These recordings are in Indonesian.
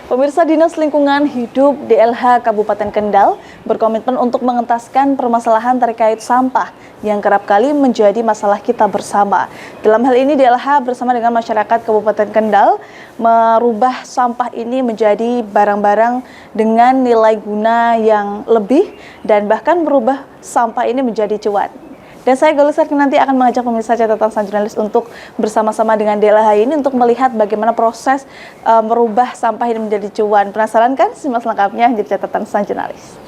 Pemirsa, Dinas Lingkungan Hidup DLH Kabupaten Kendal berkomitmen untuk mengentaskan permasalahan terkait sampah yang kerap kali menjadi masalah kita bersama. Dalam hal ini DLH bersama dengan masyarakat Kabupaten Kendal merubah sampah ini menjadi barang-barang dengan nilai guna yang lebih dan bahkan merubah sampah ini menjadi cuan. Dan saya Galuh Sarki nanti akan mengajak pemirsa catatan sang jurnalis untuk bersama-sama dengan DLH ini untuk melihat bagaimana proses merubah sampah ini menjadi cuan. Penasaran kan? Simak selengkapnya di catatan sang jurnalis.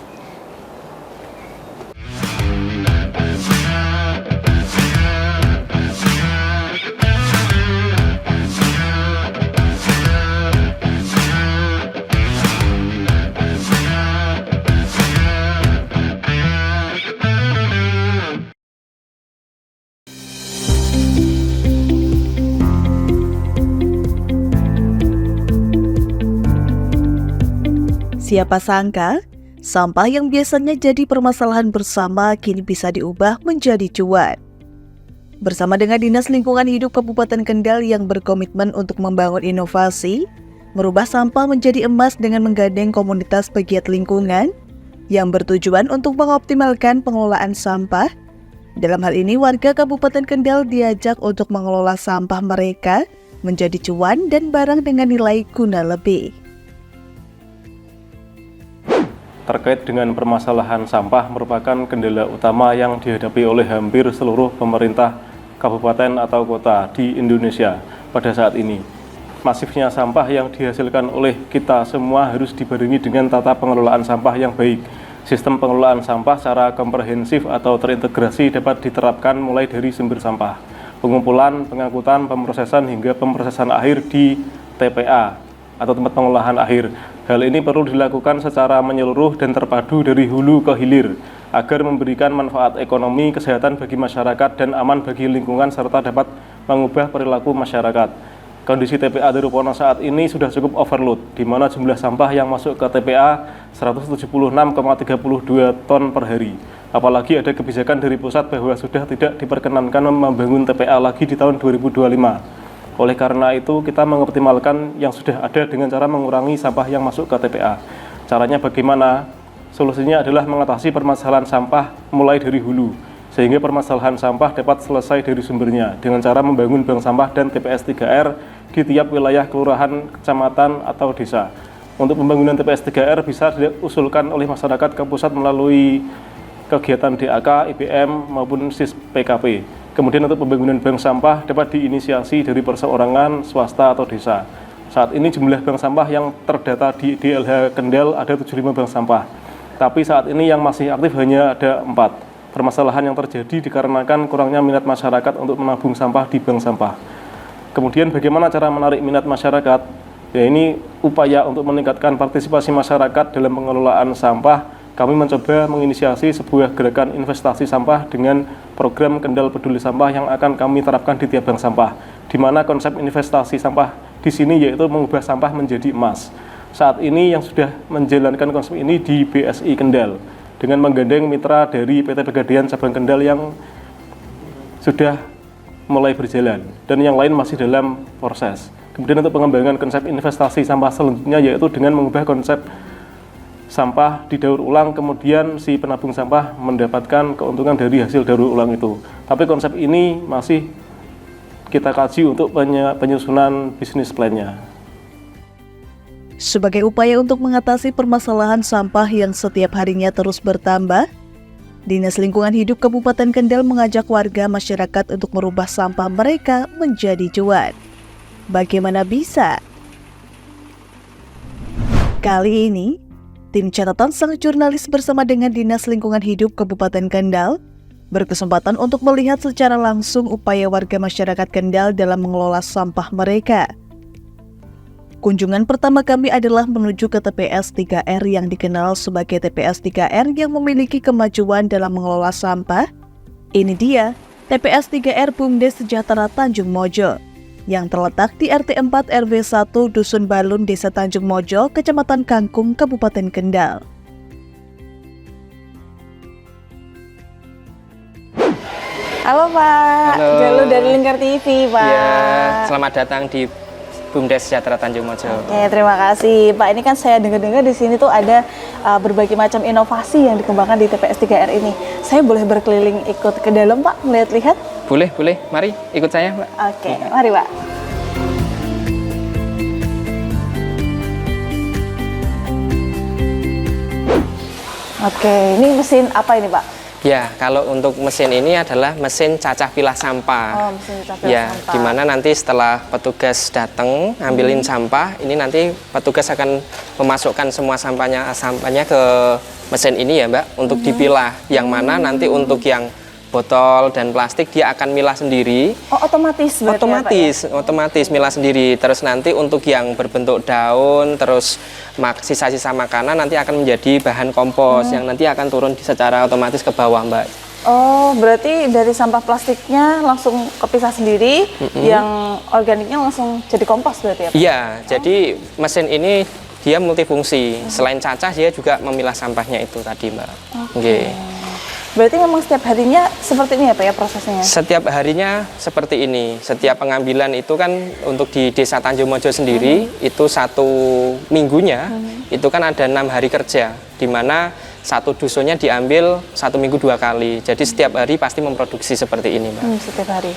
Siapa sangka, sampah yang biasanya jadi permasalahan bersama kini bisa diubah menjadi cuan. Bersama dengan Dinas Lingkungan Hidup Kabupaten Kendal yang berkomitmen untuk membangun inovasi, merubah sampah menjadi emas dengan menggandeng komunitas pegiat lingkungan yang bertujuan untuk mengoptimalkan pengelolaan sampah. Dalam hal ini, warga Kabupaten Kendal diajak untuk mengelola sampah mereka menjadi cuan dan barang dengan nilai guna lebih. Terkait dengan permasalahan sampah merupakan kendala utama yang dihadapi oleh hampir seluruh pemerintah kabupaten atau kota di Indonesia pada saat ini. Masifnya sampah yang dihasilkan oleh kita semua harus dibarengi dengan tata pengelolaan sampah yang baik. Sistem pengelolaan sampah secara komprehensif atau terintegrasi dapat diterapkan mulai dari sumber sampah, pengumpulan, pengangkutan, pemrosesan hingga pemrosesan akhir di TPA atau tempat pengolahan akhir. Hal ini perlu dilakukan secara menyeluruh dan terpadu dari hulu ke hilir agar memberikan manfaat ekonomi, kesehatan bagi masyarakat dan aman bagi lingkungan serta dapat mengubah perilaku masyarakat. Kondisi TPA Darupono saat ini sudah cukup overload, di mana jumlah sampah yang masuk ke TPA 176,32 ton per hari. Apalagi ada kebijakan dari pusat bahwa sudah tidak diperkenankan membangun TPA lagi di tahun 2025. Oleh karena itu, kita mengoptimalkan yang sudah ada dengan cara mengurangi sampah yang masuk ke TPA. Caranya bagaimana? Solusinya adalah mengatasi permasalahan sampah mulai dari hulu, sehingga permasalahan sampah dapat selesai dari sumbernya dengan cara membangun bank sampah dan TPS 3R di tiap wilayah kelurahan, kecamatan, atau desa. Untuk pembangunan TPS 3R bisa diusulkan oleh masyarakat ke pusat melalui kegiatan DAK, IBM, maupun SIS PKP. Kemudian untuk pembangunan bank sampah dapat diinisiasi dari perseorangan, swasta, atau desa. Saat ini jumlah bank sampah yang terdata di DLH Kendal ada 75 bank sampah. Tapi saat ini yang masih aktif hanya ada 4. Permasalahan yang terjadi dikarenakan kurangnya minat masyarakat untuk menabung sampah di bank sampah. Kemudian bagaimana cara menarik minat masyarakat? Ya, ini upaya untuk meningkatkan partisipasi masyarakat dalam pengelolaan sampah. Kami mencoba menginisiasi sebuah gerakan investasi sampah dengan program Kendal Peduli Sampah yang akan kami terapkan di tiap bank sampah, di mana konsep investasi sampah di sini yaitu mengubah sampah menjadi emas. Saat ini yang sudah menjalankan konsep ini di BSI Kendal dengan menggandeng mitra dari PT Pegadaian Cabang Kendal yang sudah mulai berjalan dan yang lain masih dalam proses. Kemudian untuk pengembangan konsep investasi sampah selanjutnya yaitu dengan mengubah konsep sampah didaur ulang, kemudian si penabung sampah mendapatkan keuntungan dari hasil daur ulang itu. Tapi konsep ini masih kita kaji untuk penyusunan bisnis plan-nya. Sebagai upaya untuk mengatasi permasalahan sampah yang setiap harinya terus bertambah, Dinas Lingkungan Hidup Kabupaten Kendal mengajak warga masyarakat untuk merubah sampah mereka menjadi cuan. Bagaimana bisa? Kali ini, tim catatan sang jurnalis bersama dengan Dinas Lingkungan Hidup Kabupaten Kendal berkesempatan untuk melihat secara langsung upaya warga masyarakat Kendal dalam mengelola sampah mereka. Kunjungan pertama kami adalah menuju ke TPS 3R yang dikenal sebagai TPS 3R yang memiliki kemajuan dalam mengelola sampah. Ini dia, TPS 3R Bumdes Sejahtera Tanjung Mojo, yang terletak di RT 4 RW 1 Dusun Balun, Desa Tanjung Mojo, Kecamatan Kangkung, Kabupaten Kendal. Halo Pak, Halo. Galuh dari Lingkar TV Pak. Ya, selamat datang di BUMDes Sejahtera Tanjungmojo. Oke, terima kasih Pak. Ini kan saya dengar-dengar di sini tuh ada berbagai macam inovasi yang dikembangkan di TPS 3R ini. Saya boleh berkeliling ikut ke dalam Pak, melihat-lihat? Boleh, mari ikut saya, Mbak. Oke, mari Pak. Oke, ini mesin apa ini Pak? Ya, kalau untuk mesin ini adalah mesin cacah pilah sampah. Oh, mesin cacah pilah Ya, sampah. di mana nanti setelah petugas datang ngambilin sampah, ini nanti petugas akan memasukkan semua sampahnya ke mesin ini ya, Mbak, untuk dipilah. Yang mana nanti untuk yang botol dan plastik dia akan milah sendiri. Oh, otomatis berarti ya, Pak, ya? Otomatis milah sendiri. Terus nanti untuk yang berbentuk daun, terus sisa-sisa makanan nanti akan menjadi bahan kompos yang nanti akan turun secara otomatis ke bawah, Mbak. Oh, berarti dari sampah plastiknya langsung kepisah sendiri, yang organiknya langsung jadi kompos berarti ya, Pak? Iya, jadi mesin ini dia multifungsi. Selain cacah, dia juga memilah sampahnya itu tadi, Mbak. Oke. Berarti memang setiap harinya seperti ini ya Pak ya prosesnya? Setiap harinya seperti ini. Setiap pengambilan itu kan untuk di Desa Tanjungmojo sendiri itu 1 minggunya itu kan ada 6 hari kerja, di mana satu dusunnya diambil 1 minggu 2 kali. Jadi setiap hari pasti memproduksi seperti ini, Mbak. Setiap hari.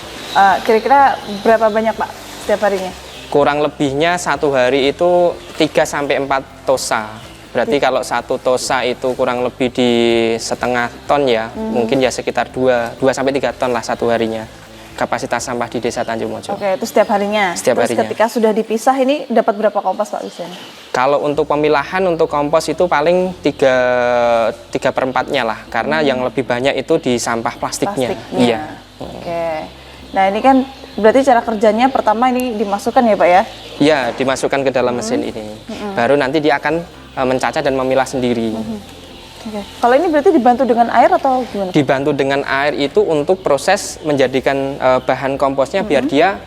Kira-kira berapa banyak Pak setiap harinya? Kurang lebihnya 1 hari itu 3 sampai 4 tosa. Berarti kalau 1 tosa itu kurang lebih di setengah ton ya, mungkin ya sekitar 2 sampai 3 ton lah 1 harinya. Kapasitas sampah di Desa Tanjungmojo. Oke, itu setiap harinya. Setiap Terus harinya. ketika sudah dipisah ini dapat berapa kompos Pak biasanya? Kalau untuk pemilahan untuk kompos itu paling 3/4-nya lah, karena yang lebih banyak itu di sampah plastiknya. Iya. Oke. Nah ini kan berarti cara kerjanya pertama ini dimasukkan ya Pak ya? Iya, dimasukkan ke dalam mesin ini. Baru nanti dia akan mencacah dan memilah sendiri. Oke. Kalau ini berarti dibantu dengan air atau gimana? Dibantu dengan air itu untuk proses menjadikan bahan komposnya biar dia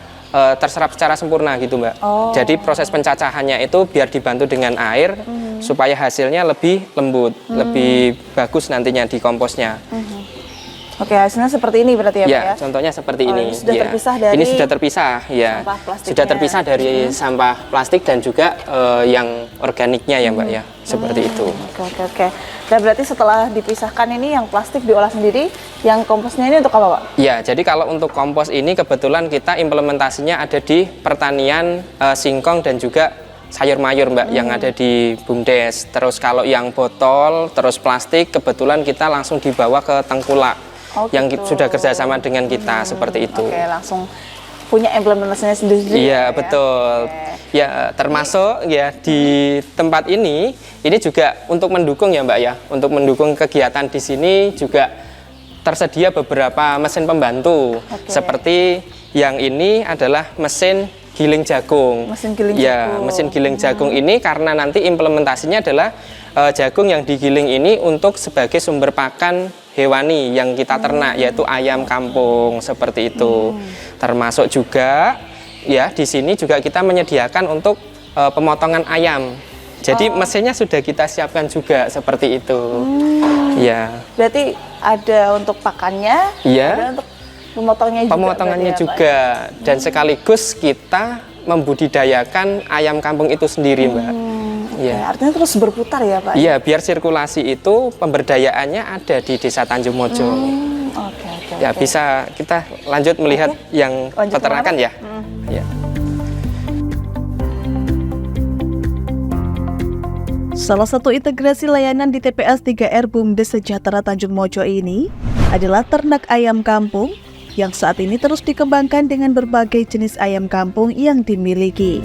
terserap secara sempurna gitu, Mbak. Jadi proses pencacahannya itu biar dibantu dengan air supaya hasilnya lebih lembut, lebih bagus nantinya di komposnya. Oke, hasilnya seperti ini berarti ya Pak ya? Contohnya seperti ini. Ini sudah Ya. terpisah dari Ini sudah terpisah, ya. sampah plastiknya. Sudah terpisah dari sampah plastik dan juga yang organiknya ya, Mbak ya. Seperti itu. Oke. Dan berarti setelah dipisahkan ini yang plastik diolah sendiri, yang komposnya ini untuk apa Pak? Ya, jadi kalau untuk kompos ini kebetulan kita implementasinya ada di pertanian singkong dan juga sayur mayur, Mbak, yang ada di BUMDes. Terus kalau yang botol, terus plastik, kebetulan kita langsung dibawa ke Tengkulak. Yang sudah kerjasama dengan kita seperti itu. Oke, langsung punya implementasinya sendiri. Iya, ya? betul. Ya, termasuk ya di tempat ini juga untuk mendukung ya, Mbak ya. Untuk mendukung kegiatan di sini juga tersedia beberapa mesin pembantu. Seperti yang ini adalah mesin giling jagung. Mesin giling ya, jagung. mesin giling jagung ini karena nanti implementasinya adalah jagung yang digiling ini untuk sebagai sumber pakan hewani yang kita ternak, yaitu ayam kampung seperti itu. Termasuk juga ya di sini juga kita menyediakan untuk pemotongan ayam. Jadi mesinnya sudah kita siapkan juga seperti itu. Ya. Berarti ada untuk pakannya, Iya. ada untuk pemotongannya juga. Pemotongannya berarti ya, juga Pak? dan sekaligus kita membudidayakan ayam kampung itu sendiri, Mbak. Ya, artinya terus berputar ya Pak? Iya, biar sirkulasi itu pemberdayaannya ada di Desa Tanjungmojo. Oke. Ya, bisa kita lanjut melihat yang Lanjut peternakan kemana? ya. Ya. Salah satu integrasi layanan di TPS 3R BUMDes Sejahtera Tanjungmojo ini adalah ternak ayam kampung yang saat ini terus dikembangkan dengan berbagai jenis ayam kampung yang dimiliki.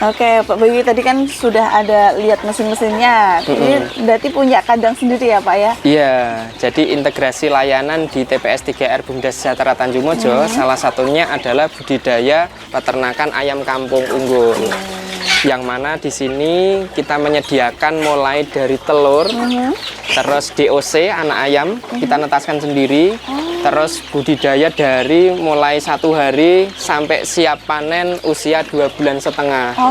Oke, Pak Bayu tadi kan sudah ada lihat mesin-mesinnya. Ini berarti punya kandang sendiri ya, Pak ya? Iya, jadi integrasi layanan di TPS 3R BUMDes Sejahtera Tanjungmojo salah satunya adalah budidaya peternakan ayam kampung unggul. Yang mana di sini kita menyediakan mulai dari telur, terus DOC anak ayam kita netaskan sendiri, terus budidaya dari mulai 1 hari sampai siap panen usia 2,5 bulan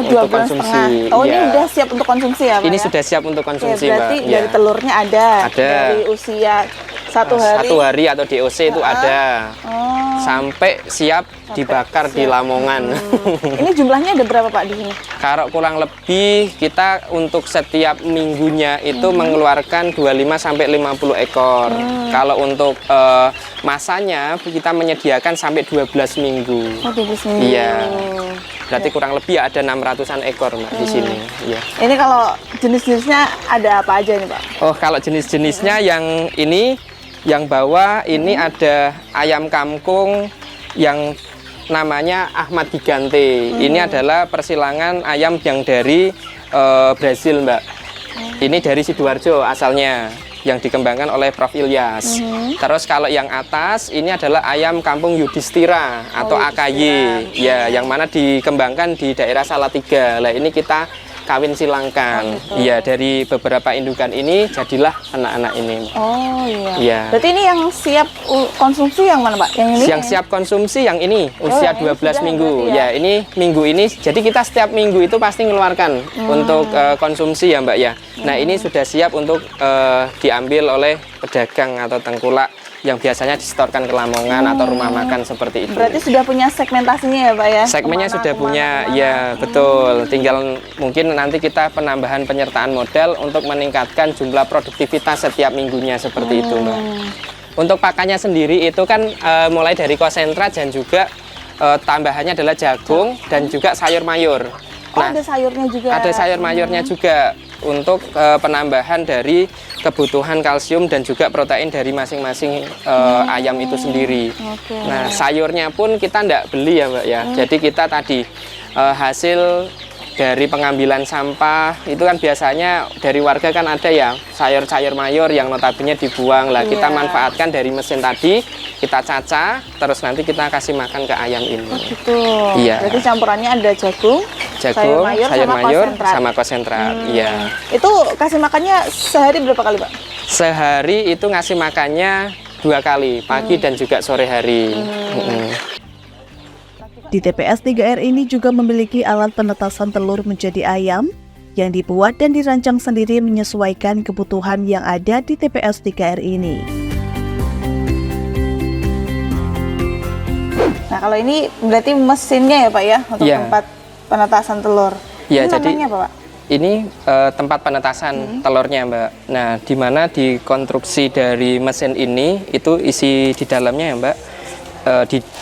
untuk konsumsi. Oh, ini udah siap untuk konsumsi ya, Pak? Ini ya? sudah siap untuk konsumsi, Oke, berarti Mbak. dari telurnya ada, Ada. dari usia Satu hari? 1 hari atau DOC itu ada. Oh. Sampai siap dibakar di Lamongan. Ini jumlahnya ada berapa Pak di sini? Kalau kurang lebih kita untuk setiap minggunya itu mengeluarkan 25 sampai 50 ekor. Kalau untuk masanya kita menyediakan sampai 12 minggu. Oh, 12 minggu. Iya. Berarti kurang lebih ada 600-an ekor Mbak di sini. Iya. Ini kalau jenis-jenisnya ada apa aja nih Pak? Oh, kalau jenis-jenisnya yang ini yang bawah ini ada ayam kampung yang namanya Ahmad Gigante. Ini adalah persilangan ayam yang dari Brasil, Mbak. Ini dari Sidoarjo asalnya, yang dikembangkan oleh Prof. Ilyas. Terus kalau yang atas ini adalah ayam kampung Yudhistira atau AKY, ya, yang mana dikembangkan di daerah Salatiga. Nah, ini kita kawin silangkan. Iya, dari beberapa indukan ini jadilah anak-anak ini. Oh iya. Iya. Berarti ini yang siap konsumsi yang mana Pak? Yang ini? Yang siap konsumsi yang ini usia yang ini 12 sudah minggu. berarti ya? Ya, ini minggu ini. Jadi kita setiap minggu itu pasti mengeluarkan untuk konsumsi ya Mbak ya. Nah, ini sudah siap untuk diambil oleh pedagang atau tengkulak yang biasanya disetorkan ke Lamongan atau rumah makan seperti itu. Berarti sudah punya segmentasinya ya Pak ya? Segmennya Kemana, sudah kemana, punya, kemana. ya betul. Tinggal mungkin nanti kita penambahan penyertaan modal untuk meningkatkan jumlah produktivitas setiap minggunya seperti itu, Mbak. Untuk pakannya sendiri itu kan mulai dari konsentrat dan juga tambahannya adalah jagung dan juga sayur mayur. Oh, ada sayurnya juga. Ada sayur mayurnya juga untuk penambahan dari kebutuhan kalsium dan juga protein dari masing-masing ayam itu sendiri. Oke. Nah, sayurnya pun kita tidak beli ya Mbak ya. Jadi kita tadi hasil dari pengambilan sampah itu kan biasanya dari warga kan ada ya sayur-sayur mayur yang notabene dibuang. Lah kita manfaatkan dari mesin tadi, kita cacah, terus nanti kita kasih makan ke ayam ini. Oh gitu. Iya. Berarti campurannya ada jagung, sayur mayur, sama konsentrat. Iya. Itu kasih makannya sehari berapa kali Pak? Sehari itu ngasih makannya 2 kali, pagi dan juga sore hari. Di TPS 3R ini juga memiliki alat penetasan telur menjadi ayam yang dibuat dan dirancang sendiri menyesuaikan kebutuhan yang ada di TPS 3R ini. Nah kalau ini berarti mesinnya ya Pak ya untuk tempat penetasan telur. Iya, ini jadi namanya apa Pak? Ini tempat penetasan telurnya Mbak. Nah, di mana di konstruksi dari mesin ini itu isi di dalamnya ya Mbak,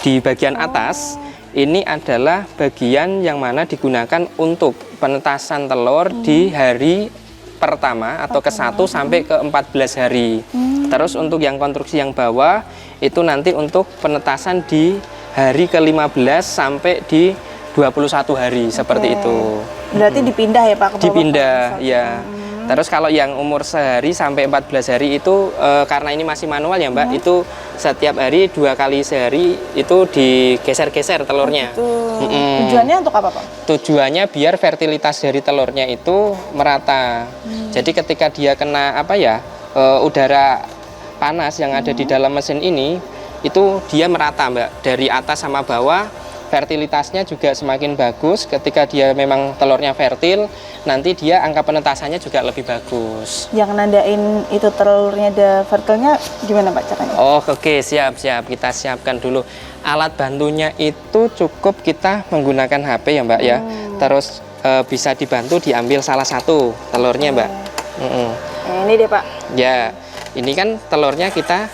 di bagian atas ini adalah bagian yang mana digunakan untuk penetasan telur di hari pertama atau ke-1 sampai ke-14 hari. Terus untuk yang konstruksi yang bawah itu nanti untuk penetasan di hari ke-15 sampai di 21 hari seperti itu. Berarti dipindah ya Pak ke bawah? Dipindah, ya. Terus kalau yang umur sehari sampai 14 hari itu karena ini masih manual ya Mbak, itu setiap hari 2 kali sehari itu digeser-geser telurnya. Tujuannya untuk apa Pak? Tujuannya biar fertilitas dari telurnya itu merata. Jadi ketika dia kena udara panas yang ada di dalam mesin ini, itu dia merata Mbak, dari atas sama bawah. Fertilitasnya juga semakin bagus. Ketika dia memang telurnya fertil, nanti dia angka penetasannya juga lebih bagus. Yang nandain itu telurnya ada fertilnya gimana Pak caranya? Oh oke, siap. Kita siapkan dulu. Alat bantunya itu cukup kita menggunakan HP ya Mbak ya. Terus bisa dibantu diambil salah satu telurnya Mbak. Ini deh Pak. Ya, ini kan telurnya kita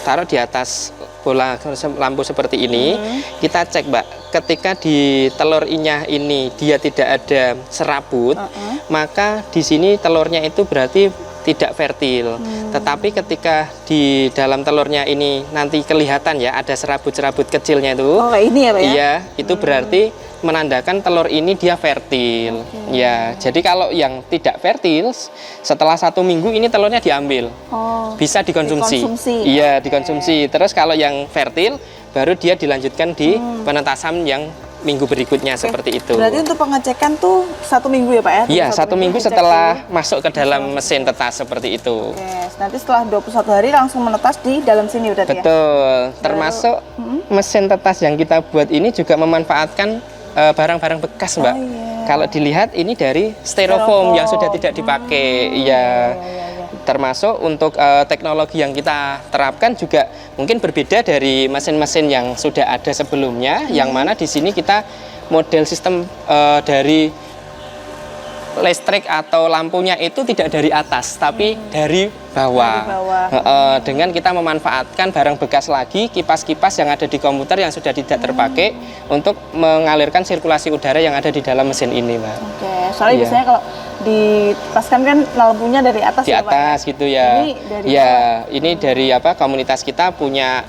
taruh di atas bola lampu seperti ini. Kita cek Mbak, ketika di telur inyah ini dia tidak ada serabut, maka di sini telurnya itu berarti tidak fertil. Tetapi ketika di dalam telurnya ini nanti kelihatan ya ada serabut-serabut kecilnya itu. Oh kayak ini ya Pak ya? Iya, itu berarti menandakan telur ini dia fertil. Ya, jadi kalau yang tidak fertil setelah 1 minggu ini telurnya diambil. Bisa dikonsumsi. Iya, dikonsumsi. Terus kalau yang fertil baru dia dilanjutkan di penetasan yang minggu berikutnya seperti itu. Berarti untuk pengecekan tuh 1 minggu ya Pak ya? Iya, 1 minggu setelah masuk ke dalam mesin tetas seperti itu. Nanti setelah 21 hari langsung menetas di dalam sini berarti ya? Betul. Termasuk mesin tetas yang kita buat ini juga memanfaatkan barang-barang bekas Mbak. Kalau dilihat ini dari styrofoam yang sudah tidak dipakai. Iya. Termasuk untuk teknologi yang kita terapkan juga mungkin berbeda dari mesin-mesin yang sudah ada sebelumnya, yang mana di sini kita model sistem dari listrik atau lampunya itu tidak dari atas tapi dari bawah. Dengan kita memanfaatkan barang bekas lagi, kipas-kipas yang ada di komputer yang sudah tidak terpakai untuk mengalirkan sirkulasi udara yang ada di dalam mesin ini, Mbak. Oke, soalnya biasanya kalau dipaskan kan lampunya dari atas di ya, Pak? atas gitu ya. Ini dari Ini dari komunitas kita punya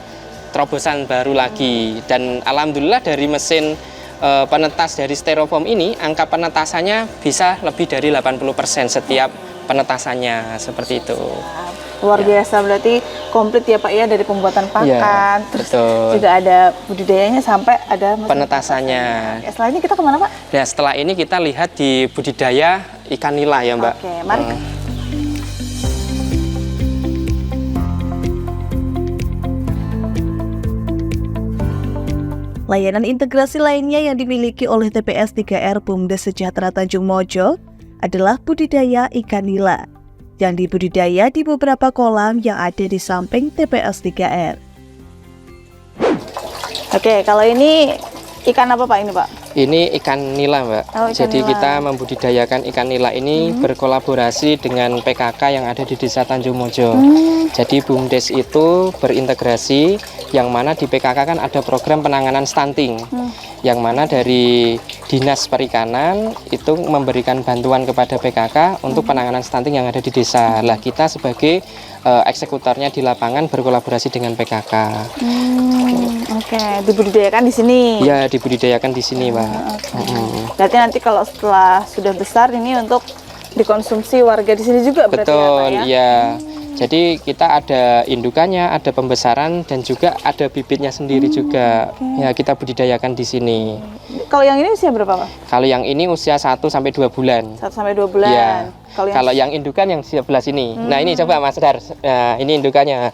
terobosan baru lagi, dan alhamdulillah dari mesin penetas dari styrofoam ini, angka penetasannya bisa lebih dari 80% setiap penetasannya, seperti itu. Luar biasa, berarti komplit ya Pak ya, dari pembuatan pakan, terus betul. juga ada budidayanya sampai ada penetasannya. Setelah ini kita kemana Pak? Nah, setelah ini kita lihat di budidaya ikan nila ya Mbak. Oke, mari. Layanan integrasi lainnya yang dimiliki oleh TPS 3R Bumdes Sejahtera Tanjung Mojo adalah budidaya ikan nila yang dibudidaya di beberapa kolam yang ada di samping TPS 3R. Oke, kalau ini ikan apa Pak ini Pak? Ini ikan nila Mbak. Oh, ikan Jadi nila. kita membudidayakan ikan nila ini berkolaborasi dengan PKK yang ada di Desa Tanjung Mojo. Jadi Bumdes itu berintegrasi, yang mana di PKK kan ada program penanganan stunting, yang mana dari Dinas Perikanan itu memberikan bantuan kepada PKK untuk penanganan stunting yang ada di desa. Lah kita sebagai eksekutornya di lapangan berkolaborasi dengan PKK. Oke, dibudidayakan di sini. Ya, dibudidayakan di sini, Pak. Berarti nanti kalau setelah sudah besar ini untuk dikonsumsi warga di sini juga berarti Betul, ya Pak ya? ya. Jadi kita ada indukannya, ada pembesaran, dan juga ada bibitnya sendiri juga. Ya, kita budidayakan di sini. Kalau yang ini usia berapa Pak? Kalau yang ini usia 1 sampai 2 bulan. 1 sampai 2 bulan. Ya. Kalau yang yang indukan yang sebelah sini. Nah, ini coba Mas Dar. Nah, ini indukannya.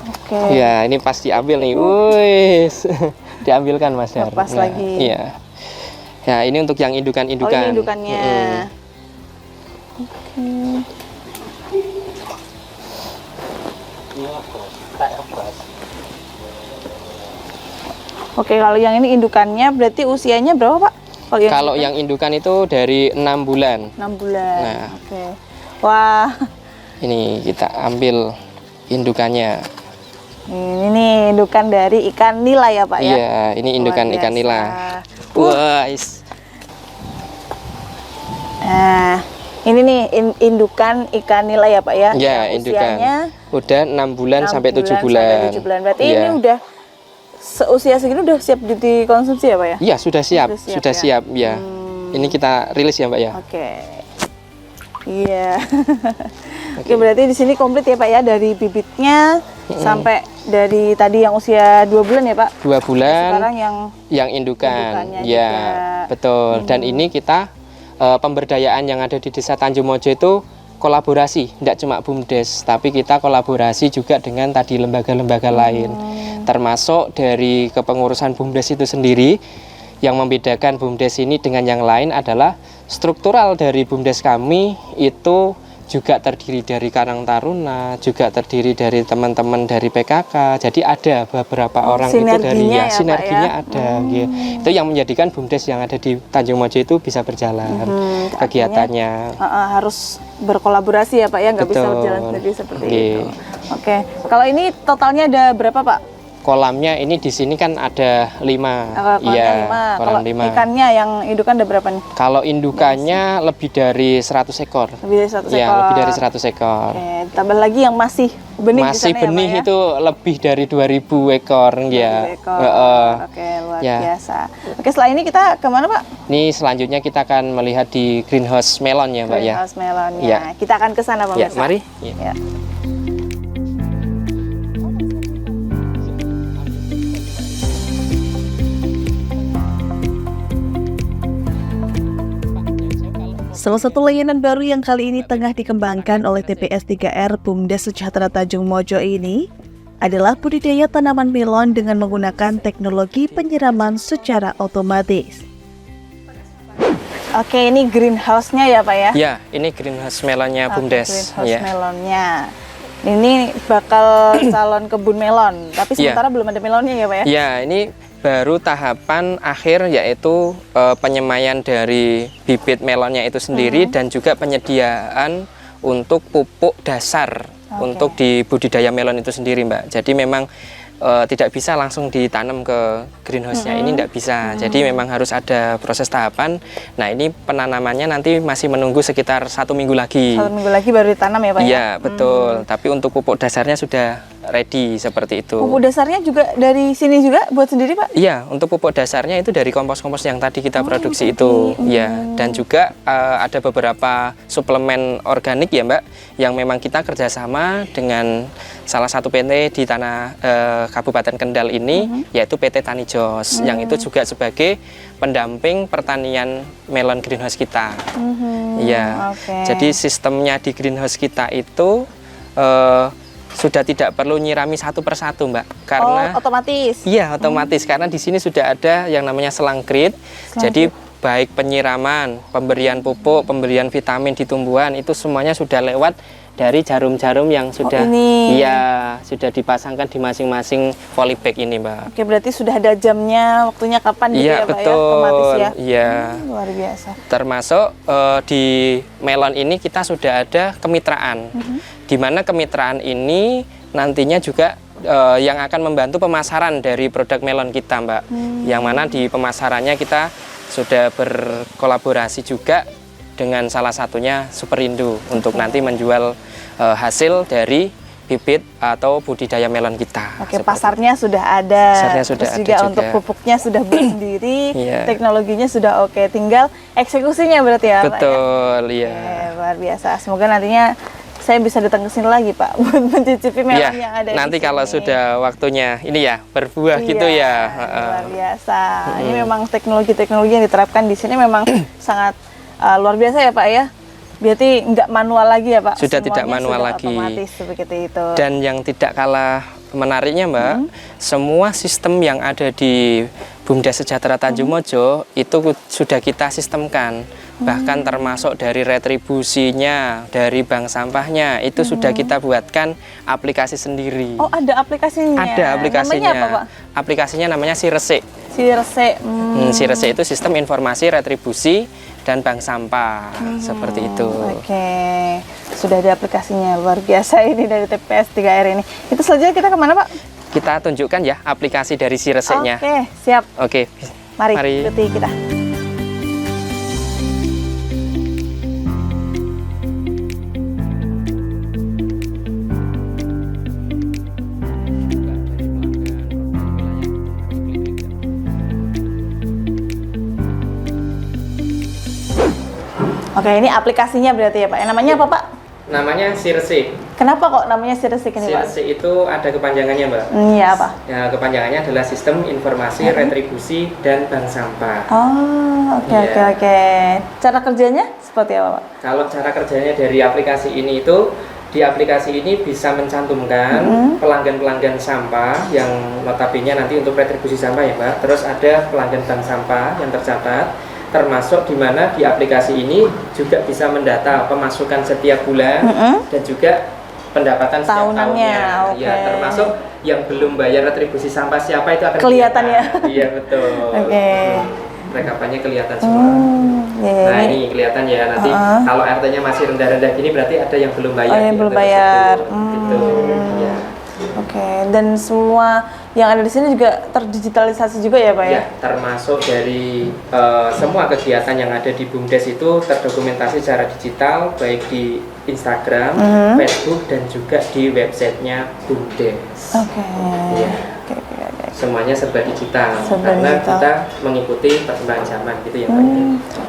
Oke. Ya, ini pas diambil nih. Wih. Diambilkan Mas Dar. Lepas lagi. Iya. Ya, ini untuk yang indukan-indukan. Oh, ini indukannya. Oke, kalau yang ini indukannya berarti usianya berapa Pak? Kalau yang indukan itu dari 6 bulan. 6 bulan. Nah. Oke. Wah. Ini kita ambil indukannya. Ini nih indukan dari ikan nila ya Pak ya? Iya, ini indukan Luar ikan biasa. nila. Wah, Nah, ini nih indukan ikan nila ya Pak ya? ya, Yang indukan. usianya Udah 6 bulan 6 sampai 7 bulan. Sampai 7 bulan. Berarti Iya. ini udah seusia segini udah siap dikonsumsi ya Pak ya? Iya, sudah siap. Sudah siap, Sudah ya? siap, ya. Ini kita rilis ya, Mbak ya. Oke. Iya. Oke, berarti di sini komplit ya Pak ya, dari bibitnya sampai dari tadi yang usia 2 bulan ya Pak. 2 bulan. Sekarang yang Indukan. indukannya Ya, juga. betul. Dan ini kita pemberdayaan yang ada di Desa Tanjung Mojo itu kolaborasi, tidak cuma Bumdes, tapi kita kolaborasi juga dengan tadi lembaga-lembaga lain. Termasuk dari kepengurusan Bumdes itu sendiri. Yang membedakan Bumdes ini dengan yang lain adalah struktural dari Bumdes kami itu juga terdiri dari Karang Taruna, juga terdiri dari teman-teman dari PKK. Jadi ada beberapa orang itu dari sinerginya ya, Pak, sinerginya ya? ada. Ya. Itu yang menjadikan Bumdes yang ada di Tanjung Mojo itu bisa berjalan kegiatannya. harus berkolaborasi ya Pak ya, nggak bisa Betul. berjalan sendiri seperti Oke. itu. Oke, kalau ini totalnya ada berapa Pak? Kolamnya ini di sini kan ada 5. Kolamnya Iya, 5. kolam Kalau 5. ikannya yang indukan ada berapa nih? Kalau indukannya lebih dari 100 ekor. Lebih dari 100 Ya, ekor. lebih dari 100 ekor. Oke, tambah lagi yang masih benih Masih di sana benih ya, Pak, ya? itu lebih dari 2000 ekor ya. 2000 ekor. Oke, luar Ya. biasa. Oke, setelah ini kita kemana Pak? Ini selanjutnya kita akan melihat di greenhouse melon ya, Mbak ya. Greenhouse melonnya. Ya. Kita akan ke sana Pak. Ya, mari. Ya. Ya. Salah satu layanan baru yang kali ini tengah dikembangkan oleh TPS 3R Bumdes Sejahtera Tanjung Mojo ini adalah budidaya tanaman melon dengan menggunakan teknologi penyiraman secara otomatis. Oke, ini greenhouse-nya ya Pak ya? Ya, ini greenhouse melonnya Oke, BUMDes. greenhouse Ya. melonnya. Ini bakal calon kebun melon, tapi Iya. sementara belum ada melonnya ya Pak ya? Ya, ini baru tahapan akhir yaitu penyemaian dari bibit melonnya itu sendiri dan juga penyediaan untuk pupuk dasar untuk di budidaya melon itu sendiri, Mbak. Jadi memang tidak bisa langsung ditanam ke greenhouse-nya, ini tidak bisa. Jadi memang harus ada proses tahapan. Nah, ini penanamannya nanti masih menunggu sekitar 1 minggu lagi. 1 minggu lagi baru ditanam ya Pak ya? Iya, betul. Tapi untuk pupuk dasarnya sudah ready seperti itu. Pupuk dasarnya juga dari sini juga buat sendiri Pak? Iya, untuk pupuk dasarnya itu dari kompos-kompos yang tadi kita produksi itu. Ya, dan juga ada beberapa suplemen organik ya Mbak, yang memang kita kerjasama dengan salah satu PT di tanah Kabupaten Kendal ini, yaitu PT Tani Jos, yang itu juga sebagai pendamping pertanian melon greenhouse kita. Iya, Oke. jadi sistemnya di greenhouse kita itu sudah tidak perlu nyirami satu persatu, Mbak, karena otomatis. iya otomatis karena di sini sudah ada yang namanya selang grid. Jadi baik penyiraman, pemberian pupuk, pemberian vitamin di tumbuhan itu semuanya sudah lewat dari jarum-jarum yang sudah ini. iya sudah dipasangkan di masing-masing polybag ini, Mbak. Oke, berarti sudah ada jamnya, waktunya kapan gitu Iya, ya Pak ya? betul. Otomatis ya? Iya. Luar biasa. Termasuk di melon ini kita sudah ada kemitraan, di mana kemitraan ini nantinya juga yang akan membantu pemasaran dari produk melon kita, Mbak. Yang mana di pemasarannya kita sudah berkolaborasi juga dengan salah satunya Superindo untuk nanti menjual hasil dari bibit atau budidaya melon kita. Oke, Seperti pasarnya sudah ada. Pasarnya sudah Terus ada juga juga. untuk pupuknya sudah buat sendiri, Iya. teknologinya sudah oke, tinggal eksekusinya berarti ya Pak ya? betul, iya. Luar biasa. Semoga nantinya saya bisa datang ke sini lagi Pak buat mencicipi melon Iya, yang ada nanti di kalau sini. sudah waktunya ini ya berbuah gitu Iya, ya. luar biasa. Ini memang teknologi-teknologi yang diterapkan di sini memang sangat luar biasa ya Pak ya. Berarti nggak manual lagi ya Pak? Sudah tidak Semuanya manual sudah lagi. Otomatis seperti itu. Dan yang tidak kalah menariknya Mbak, semua sistem yang ada di BUMDes Sejahtera Tanjung Mojo itu sudah kita sistemkan. Bahkan termasuk dari retribusinya, dari bank sampahnya, itu sudah kita buatkan aplikasi sendiri. Oh, ada aplikasinya? Ada aplikasinya. Namanya apa Pak? Aplikasinya namanya Sirese. Sirese. Sirese itu sistem informasi retribusi dan bank sampah, seperti itu. Oke, sudah ada aplikasinya, luar biasa ini dari TPS 3R ini. Itu selanjutnya kita kemana Pak? Kita tunjukkan ya aplikasi dari Sirese-nya. Oke, siap. Oke. Mari, ikuti kita. Oke, ini aplikasinya berarti ya Pak. Namanya apa Pak? Namanya Sirese. Kenapa kok namanya Sirese ini Pak? Sirese itu ada kepanjangannya, Mbak. Iya apa? Ya, kepanjangannya adalah Sistem Informasi Retribusi dan Bank Sampah. Oh, oke Iya. oke oke. Cara kerjanya seperti apa Pak? Kalau cara kerjanya dari aplikasi ini itu, di aplikasi ini bisa mencantumkan pelanggan-pelanggan sampah yang notabene nanti untuk retribusi sampah ya, Mbak. Terus ada pelanggan bank sampah yang tercatat, termasuk di mana di aplikasi ini juga bisa mendata pemasukan setiap bulan dan juga pendapatan setiap Tahunannya, tahunnya. oke. Ya, termasuk yang belum bayar retribusi sampah siapa itu akan Kelihatan ya? Iya, betul. Oke. Rekapannya kelihatan semua. Iya, Nah, ini kelihatan ya nanti kalau RT-nya masih rendah-rendah gini berarti ada yang belum bayar. Oh, yang di belum RT bayar. tersebut. Gitu. Ya. Oke, dan semua yang ada di sini juga terdigitalisasi juga ya Pak ya? Ya, termasuk dari semua kegiatan yang ada di BUMDes itu terdokumentasi secara digital baik di Instagram, Facebook dan juga di websitenya BUMDes. Oke. Iya. Oke, oke, oke. Semuanya serba digital Serba karena digital. kita mengikuti perkembangan zaman gitu ya, Pak.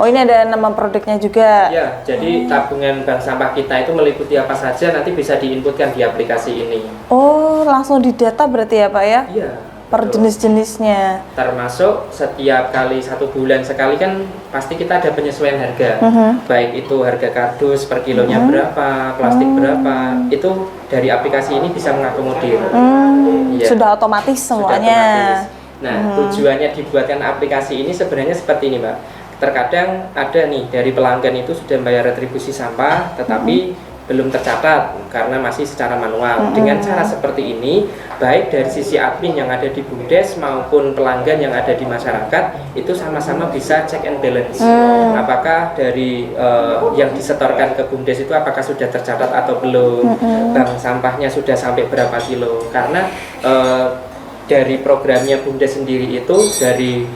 Oh, ini ada nama produknya juga. Ya, jadi tabungan bank sampah kita itu meliputi apa saja nanti bisa diinputkan di aplikasi ini. Oh, langsung didata berarti ya Pak ya? Iya. Per betul. jenis-jenisnya. Termasuk setiap kali 1 bulan sekali kan pasti kita ada penyesuaian harga. Baik itu harga kardus per kilonya berapa, plastik berapa, itu dari aplikasi ini bisa mengakomodir. Iya. Sudah otomatis Sudah semuanya. otomatis. Nah, tujuannya dibuatkan aplikasi ini sebenarnya seperti ini, Mbak. terkadang ada nih dari pelanggan itu sudah membayar retribusi sampah tetapi belum tercatat karena masih secara manual. Dengan cara seperti ini, baik dari sisi admin yang ada di BUMDes maupun pelanggan yang ada di masyarakat itu sama-sama bisa check and balance. Apakah dari yang disetorkan ke BUMDes itu apakah sudah tercatat atau belum, bank sampahnya sudah sampai berapa kilo. Karena dari programnya BUMDes sendiri itu dari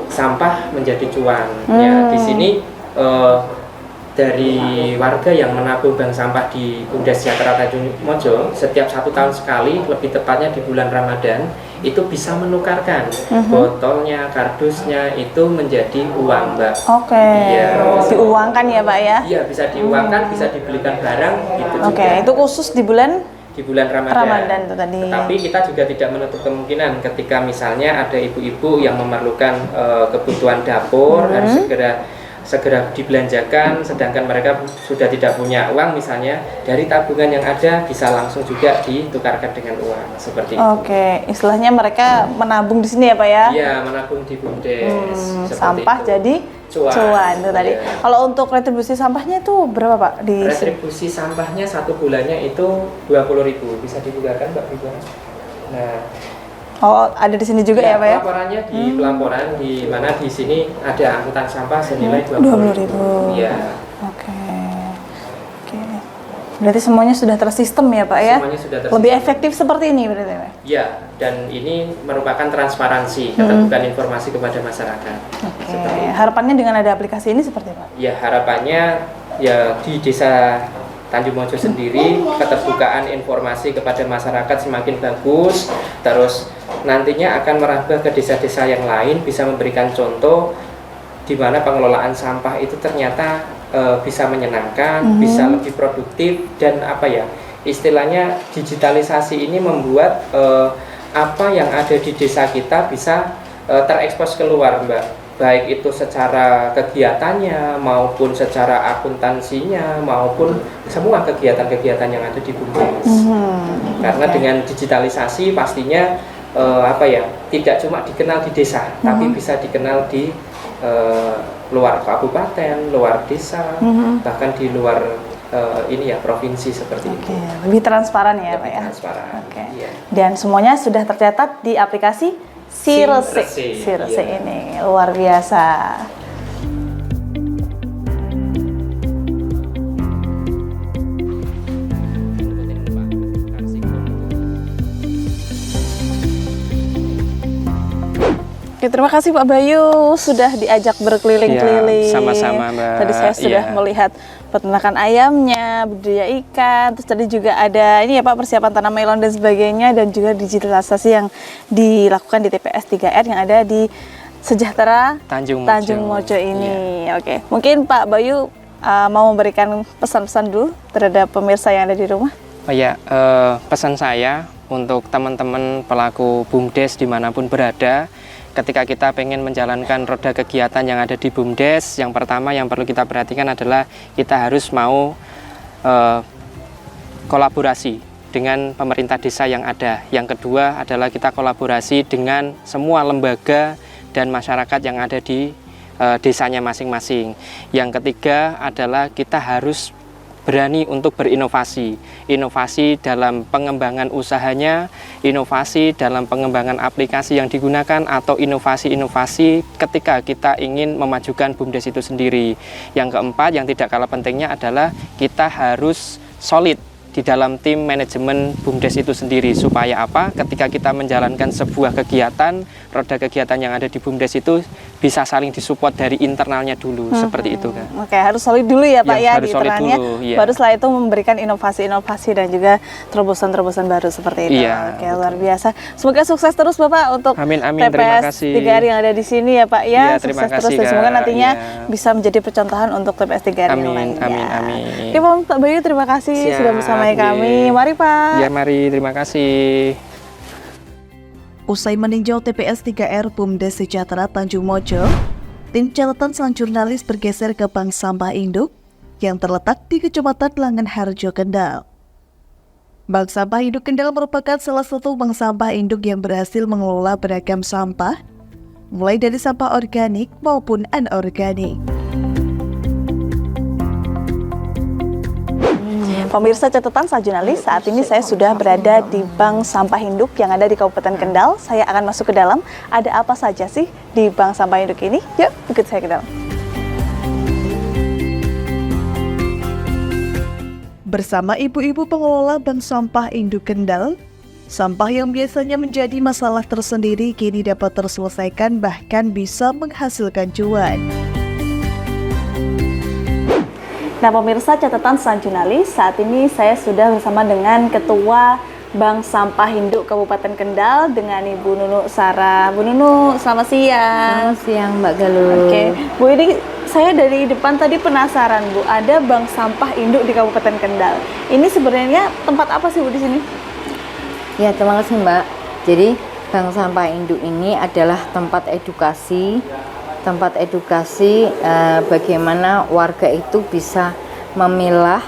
sampah menjadi cuan. Ya, di sini dari warga yang menabung bank sampah di BUMDes Sejahtera Tanjungmojo setiap 1 tahun sekali, lebih tepatnya di bulan Ramadan, itu bisa menukarkan botolnya, kardusnya itu menjadi uang, Mbak. Oke. Iya. Diuangkan ya, Pak ya? Iya, bisa diuangkan, bisa dibelikan barang gitu juga. Oke, itu khusus di bulan Ramadan. Ramadan itu tadi. Tetapi kita juga tidak menutup kemungkinan ketika misalnya ada ibu-ibu yang memerlukan kebutuhan dapur harus segera dibelanjakan, sedangkan mereka sudah tidak punya uang misalnya, dari tabungan yang ada bisa langsung juga ditukarkan dengan uang seperti itu. Oke, istilahnya mereka menabung di sini ya Pak ya? Iya, menabung di BUMDes. Sampah itu. jadi cuan itu tadi. Iya. Kalau untuk retribusi sampahnya itu berapa Pak? Retribusi sampahnya 1 bulannya itu 20.000, bisa dibukakan Mbak Bibora. Nah, oh, ada di sini juga ya Pak ya? Pelaporannya di pelaporan, di mana di sini ada angkutan sampah senilai 20.000. Iya. Oke. Berarti semuanya sudah tersistem ya Pak ya? Semuanya sudah tersistem. Lebih efektif seperti ini berarti Pak? Iya, dan ini merupakan transparansi, keterbukaan informasi kepada masyarakat. Oke. Harapannya dengan ada aplikasi ini seperti apa? Ya, harapannya ya di Desa Tanjungmojo sendiri keterbukaan informasi kepada masyarakat semakin bagus, terus nantinya akan merambah ke desa-desa yang lain, bisa memberikan contoh di mana pengelolaan sampah itu ternyata bisa menyenangkan, bisa lebih produktif, dan apa ya, istilahnya digitalisasi ini membuat apa yang ada di desa kita bisa terekspos keluar, Mbak, baik itu secara kegiatannya maupun secara akuntansinya maupun semua kegiatan-kegiatan yang ada di BUMDes. Karena dengan digitalisasi pastinya apa ya, tidak cuma dikenal di desa, tapi bisa dikenal di luar kabupaten, luar desa, bahkan di luar ini ya, provinsi seperti itu. Lebih transparan ya Pak Lebih ya? transparan. Oke. Iya. Dan semuanya sudah tercatat di aplikasi Sirese Iya. ini. Luar biasa. Oke, terima kasih Pak Bayu sudah diajak berkeliling-keliling. Ya, sama-sama Mbak. Tadi saya sudah melihat peternakan ayamnya, budidaya ikan, terus tadi juga ada ini ya Pak, persiapan tanam melon dan sebagainya, dan juga digitalisasi yang dilakukan di TPS 3R yang ada di Sejahtera Tanjungmojo ini. Ya. Oke, mungkin Pak Bayu mau memberikan pesan-pesan dulu terhadap pemirsa yang ada di rumah. Oh ya, pesan saya untuk teman-teman pelaku BUMDes dimanapun berada, ketika kita pengen menjalankan roda kegiatan yang ada di BUMDes, yang pertama yang perlu kita perhatikan adalah kita harus mau kolaborasi dengan pemerintah desa yang ada. Yang kedua adalah kita kolaborasi dengan semua lembaga dan masyarakat yang ada di desanya masing-masing. Yang ketiga adalah kita harus berani untuk berinovasi, inovasi dalam pengembangan usahanya, inovasi dalam pengembangan aplikasi yang digunakan, atau inovasi-inovasi ketika kita ingin memajukan BUMDes itu sendiri. Yang keempat, yang tidak kalah pentingnya adalah kita harus solid di dalam tim manajemen BUMDes itu sendiri, supaya apa? Ketika kita menjalankan sebuah kegiatan, roda kegiatan yang ada di BUMDes itu bisa saling disupport dari internalnya dulu, seperti itu kan. Oke, harus solid dulu ya Pak ya, Harus di solid internalnya, dulu, iya. baru setelah itu memberikan inovasi-inovasi dan juga terobosan-terobosan baru seperti itu. Iya, Oke, luar biasa. Semoga sukses terus Bapak untuk Amin, amin, terima TPS kasih. 3R yang ada di sini ya Pak ya. Iya, terima Sukses terus kasih, dan semoga Kak. nantinya Iya. bisa menjadi percontohan untuk TPS 3R yang Amin, lainnya. amin, amin. Oke Pak Bayu, terima kasih sudah bersama Siap, kami. iya. Mari Pak. Ya, mari, terima kasih. Usai meninjau TPS 3R BUMDes Sejahtera Tanjungmojo, tim catatan sang jurnalis bergeser ke Bank Sampah Induk yang terletak di Kecamatan Langenharjo, Kendal. Bank Sampah Induk Kendal merupakan salah satu bank sampah induk yang berhasil mengelola beragam sampah mulai dari sampah organik maupun anorganik. Pemirsa catatan Sajurnalis, saat ini saya sudah berada di Bank Sampah Induk yang ada di Kabupaten Kendal. Saya akan masuk ke dalam. Ada apa saja sih di Bank Sampah Induk ini? Yuk, ikut saya ke dalam. Bersama ibu-ibu pengelola Bank Sampah Induk Kendal, sampah yang biasanya menjadi masalah tersendiri kini dapat terselesaikan, bahkan bisa menghasilkan cuan. Nah, pemirsa catatan Sajurnalis, saat ini saya sudah bersama dengan Ketua Bank Sampah Induk Kabupaten Kendal dengan Ibu Nunu Sarah. Bu Nunu, selamat siang. Selamat siang Mbak Galuh. Oke, Bu, ini saya dari depan tadi penasaran, Bu. Ada Bank Sampah Induk di Kabupaten Kendal. Ini sebenarnya tempat apa sih, Bu, di sini? Ya, terima kasih Mbak. Jadi Bank Sampah Induk ini adalah tempat edukasi bagaimana warga itu bisa memilah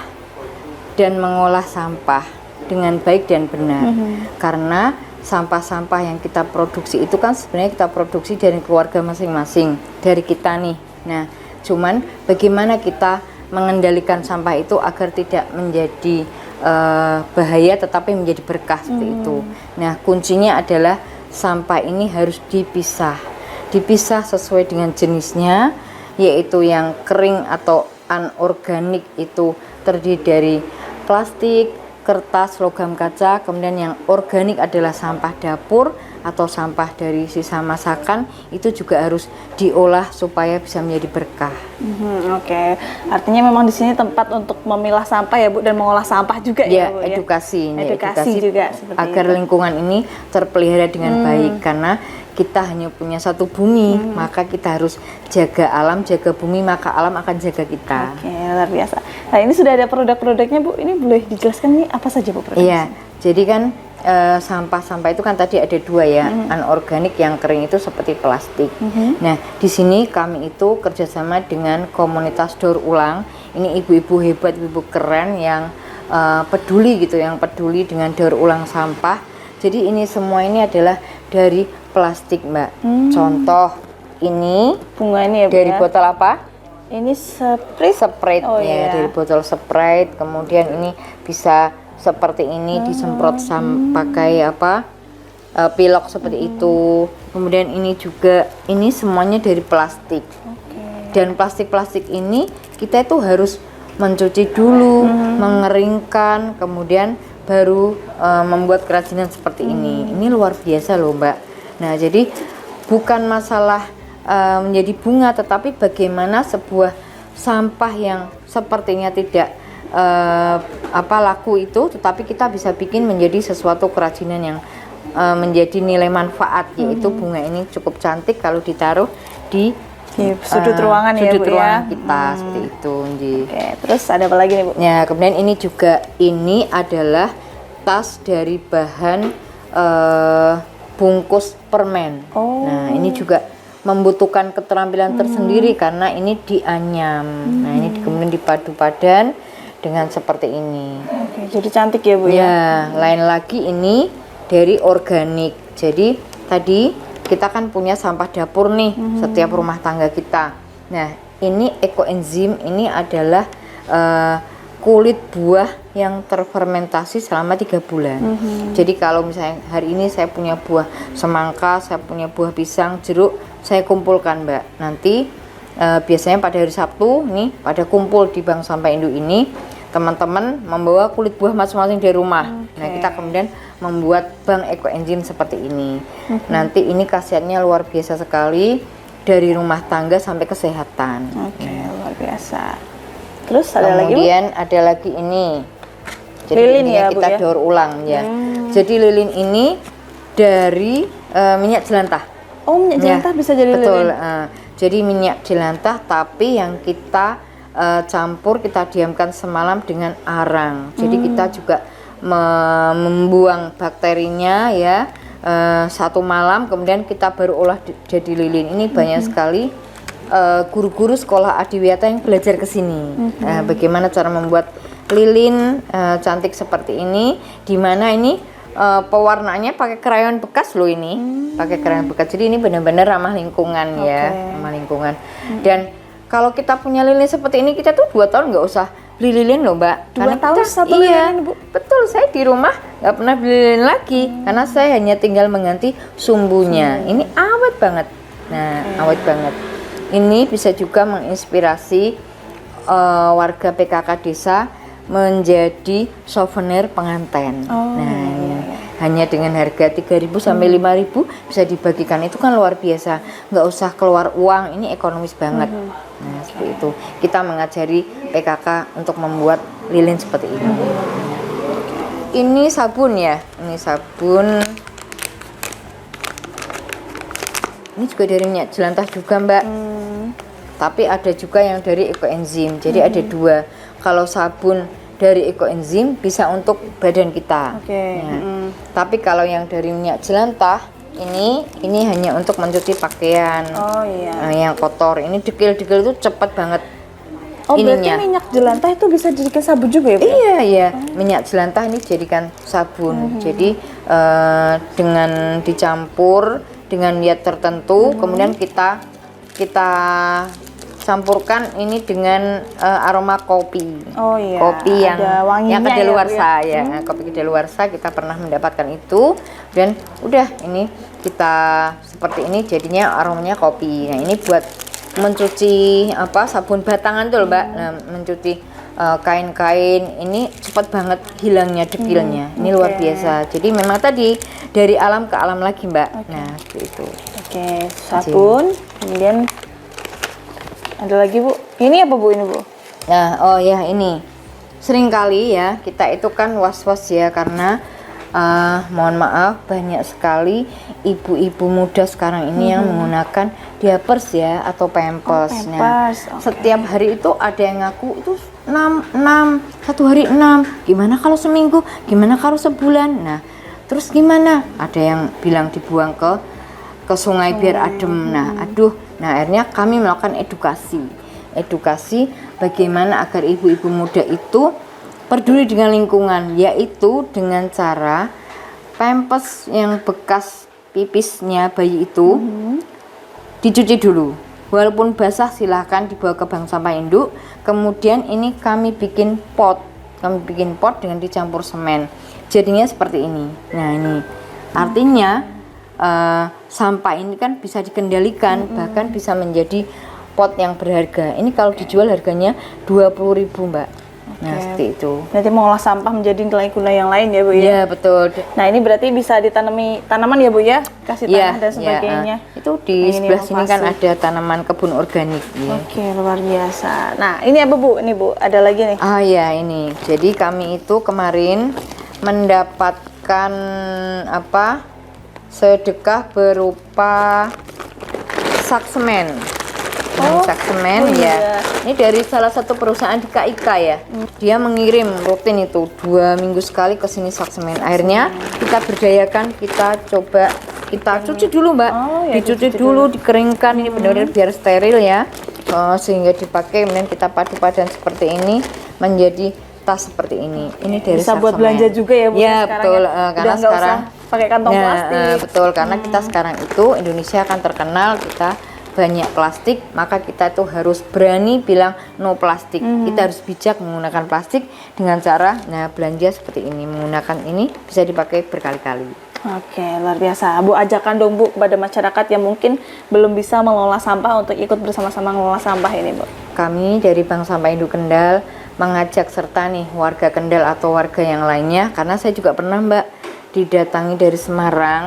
dan mengolah sampah dengan baik dan benar. Karena sampah-sampah yang kita produksi itu kan sebenarnya kita produksi dari keluarga masing-masing, dari kita nih. Nah, cuman bagaimana kita mengendalikan sampah itu agar tidak menjadi bahaya tetapi menjadi berkah seperti itu. Nah, kuncinya adalah sampah ini harus dipisah sesuai dengan jenisnya, yaitu yang kering atau anorganik itu terdiri dari plastik, kertas, logam kaca. Kemudian yang organik adalah sampah dapur atau sampah dari sisa masakan, itu juga harus diolah supaya bisa menjadi berkah. Oke, artinya memang di sini tempat untuk memilah sampah ya, Bu, dan mengolah sampah juga ya, Bu, edukasi juga seperti agar itu. Lingkungan ini terpelihara dengan baik, karena kita hanya punya satu bumi, maka kita harus jaga alam, jaga bumi, maka alam akan jaga kita. Oke, luar biasa. Nah, ini sudah ada produk-produknya, Bu. Ini boleh dijelaskan nih apa saja, Bu, produknya? Iya, jadi kan sampah-sampah itu kan tadi ada dua ya, anorganik yang kering itu seperti plastik. Nah, di sini kami itu kerjasama dengan komunitas daur ulang. Ini ibu-ibu hebat, ibu keren yang peduli gitu, yang peduli dengan daur ulang sampah. Jadi ini semua ini adalah dari plastik, Mbak. Contoh ini Bunga ini ya, Bu, dari ya? botol apa? Ini Sprite. Ya, iya. dari botol Sprite. Kemudian ini bisa seperti ini disemprot pakai pilok seperti itu. Kemudian ini juga, ini semuanya dari plastik. Dan plastik-plastik ini kita itu harus mencuci dulu, mengeringkan, kemudian baru membuat kerajinan seperti ini. Ini luar biasa loh, Mbak. Nah, jadi bukan masalah menjadi bunga, tetapi bagaimana sebuah sampah yang sepertinya tidak laku itu, tetapi kita bisa bikin menjadi sesuatu kerajinan yang menjadi nilai manfaat, yaitu bunga ini cukup cantik kalau ditaruh di sudut ruangan ya, Bu, ruangan ya? kita seperti itu. Oke, terus ada apa lagi nih, Bu? Ya, kemudian ini juga, ini adalah tas dari bahan bungkus permen. Nah, ini juga membutuhkan keterampilan tersendiri karena ini dianyam. Nah, ini kemudian dipadu padan dengan seperti ini. Oke, jadi cantik ya, Bu, ya? Ya, lain lagi ini dari organik. Jadi tadi kita kan punya sampah dapur nih, setiap rumah tangga kita. Nah, ini ekoenzim, ini adalah kulit buah yang terfermentasi selama 3 bulan. Jadi kalau misalnya hari ini saya punya buah semangka, saya punya buah pisang, jeruk, saya kumpulkan, Mbak. Nanti biasanya pada hari Sabtu nih, pada kumpul di Bank Sampah Induk ini, teman-teman membawa kulit buah masing-masing dari rumah. Nah, kita kemudian membuat bank ekoenzim seperti ini. Nanti ini khasiatnya luar biasa sekali, dari rumah tangga sampai kesehatan. Oke, luar biasa. Terus ada lagi, Bu? Kemudian ada lagi ini. Jadi lilin ini ya, Bu, kita ya? daur ulang ya. Jadi lilin ini dari minyak jelantah. Oh, minyak jelantah bisa jadi betul, lilin? jadi minyak jelantah, tapi yang kita campur, kita diamkan semalam dengan arang. Jadi kita juga membuang bakterinya ya, 1 malam, kemudian kita baru olah jadi lilin. Ini banyak sekali guru-guru sekolah adiwiyata yang belajar ke sini. Bagaimana cara membuat lilin cantik seperti ini, di mana ini pewarnaannya pakai krayon bekas loh ini, pakai krayon bekas. Jadi ini benar-benar ramah lingkungan ya, ramah lingkungan. Dan kalau kita punya lilin seperti ini, kita tuh 2 tahun nggak usah beli lilin loh Mbak. 2 tahun kita, satu lilin, Bu? Betul, saya di rumah nggak pernah beli lilin lagi, karena saya hanya tinggal mengganti sumbunya. Ini awet banget. Nah, awet banget. Ini bisa juga menginspirasi warga PKK desa menjadi souvenir pengantin. Hanya dengan harga 3.000 sampai 5.000 bisa dibagikan, itu kan luar biasa. Nggak usah keluar uang, ini ekonomis banget. Nah, seperti itu. Kita mengajari PKK untuk membuat lilin seperti ini. Ini sabun ya, ini sabun. Ini juga dari minyak jelantah juga Mbak. Tapi ada juga yang dari ekoenzim. Jadi ada 2. Kalau sabun dari ekoenzim bisa untuk badan kita. Tapi kalau yang dari minyak jelantah ini hanya untuk mencuci pakaian. Yang kotor. Ini dekil-dekil itu cepat banget. Berarti minyak jelantah itu bisa dijadikan sabun juga ya, Bu? Iya. Minyak jelantah ini jadikan sabun. Jadi dengan dicampur dengan niat tertentu, kemudian kita campurkan ini dengan aroma kopi. Kopi yang kadaluarsa ya. Kopi kadaluarsa kita pernah mendapatkan itu, dan udah ini kita seperti ini jadinya aromanya kopi. Nah, ini buat mencuci sabun batangan tuh Mbak. Nah, mencuci kain-kain ini cepat banget hilangnya dekilnya. Ini luar biasa. Jadi memang tadi dari alam ke alam lagi Mbak. Nah, seperti itu. Sabun, kemudian ada lagi Bu. Ini apa Bu ini Bu? Nah, ini. Seringkali ya kita itu kan was-was ya, karena mohon maaf banyak sekali ibu-ibu muda sekarang ini yang menggunakan diapers ya atau pampers. Nah, setiap hari itu ada yang ngaku itu 6, 1 hari 6. Gimana kalau seminggu? Gimana kalau sebulan? Nah, terus gimana? Ada yang bilang dibuang ke sungai biar adem. Nah, akhirnya kami melakukan edukasi bagaimana agar ibu-ibu muda itu peduli dengan lingkungan, yaitu dengan cara pampers yang bekas pipisnya bayi itu dicuci dulu. Walaupun basah silahkan dibawa ke bank sampah induk. Kemudian ini kami bikin pot dengan dicampur semen. Jadinya seperti ini. Nah, ini artinya sampah ini kan bisa dikendalikan, bahkan bisa menjadi pot yang berharga. Ini kalau dijual harganya 20.000 Mbak. Nah, seperti itu. Nanti mengolah sampah menjadi nilai guna yang lain ya Bu ya? Iya, betul. Nah, ini berarti bisa ditanami tanaman ya Bu ya? Kasih tanah dan sebagainya. Itu di sebelah sini kan ada tanaman kebun organik ya. Luar biasa. Nah, ini apa Bu? Ini Bu, ada lagi nih. Ini. Jadi kami itu kemarin mendapatkan sedekah berupa sak semen. Sak semen ya. Ini dari salah satu perusahaan di KIK ya. Dia mengirim rutin itu 2 minggu sekali ke sini sak semen. Akhirnya kita berdayakan, kita coba kita cuci dulu Mbak. Dicuci dulu, dikeringkan, ini benar-benar biar steril ya. Sehingga dipakai, kemudian kita padu-padan seperti ini menjadi tas seperti ini. Ini dari bisa sak buat semen. belanja juga ya Bu. Ya, betul. Karena sekarang pakai kantong plastik. Betul, karena kita sekarang itu Indonesia akan terkenal kita banyak plastik, maka kita tuh harus berani bilang no plastik. Kita harus bijak menggunakan plastik dengan cara belanja seperti ini. Menggunakan ini bisa dipakai berkali-kali. Luar biasa. Bu, ajakan dong Bu kepada masyarakat yang mungkin belum bisa mengelola sampah untuk ikut bersama-sama mengelola sampah ini Bu. Kami dari Bank Sampah Induk Kendal mengajak serta nih warga Kendal atau warga yang lainnya, karena saya juga pernah Mbak didatangi dari Semarang,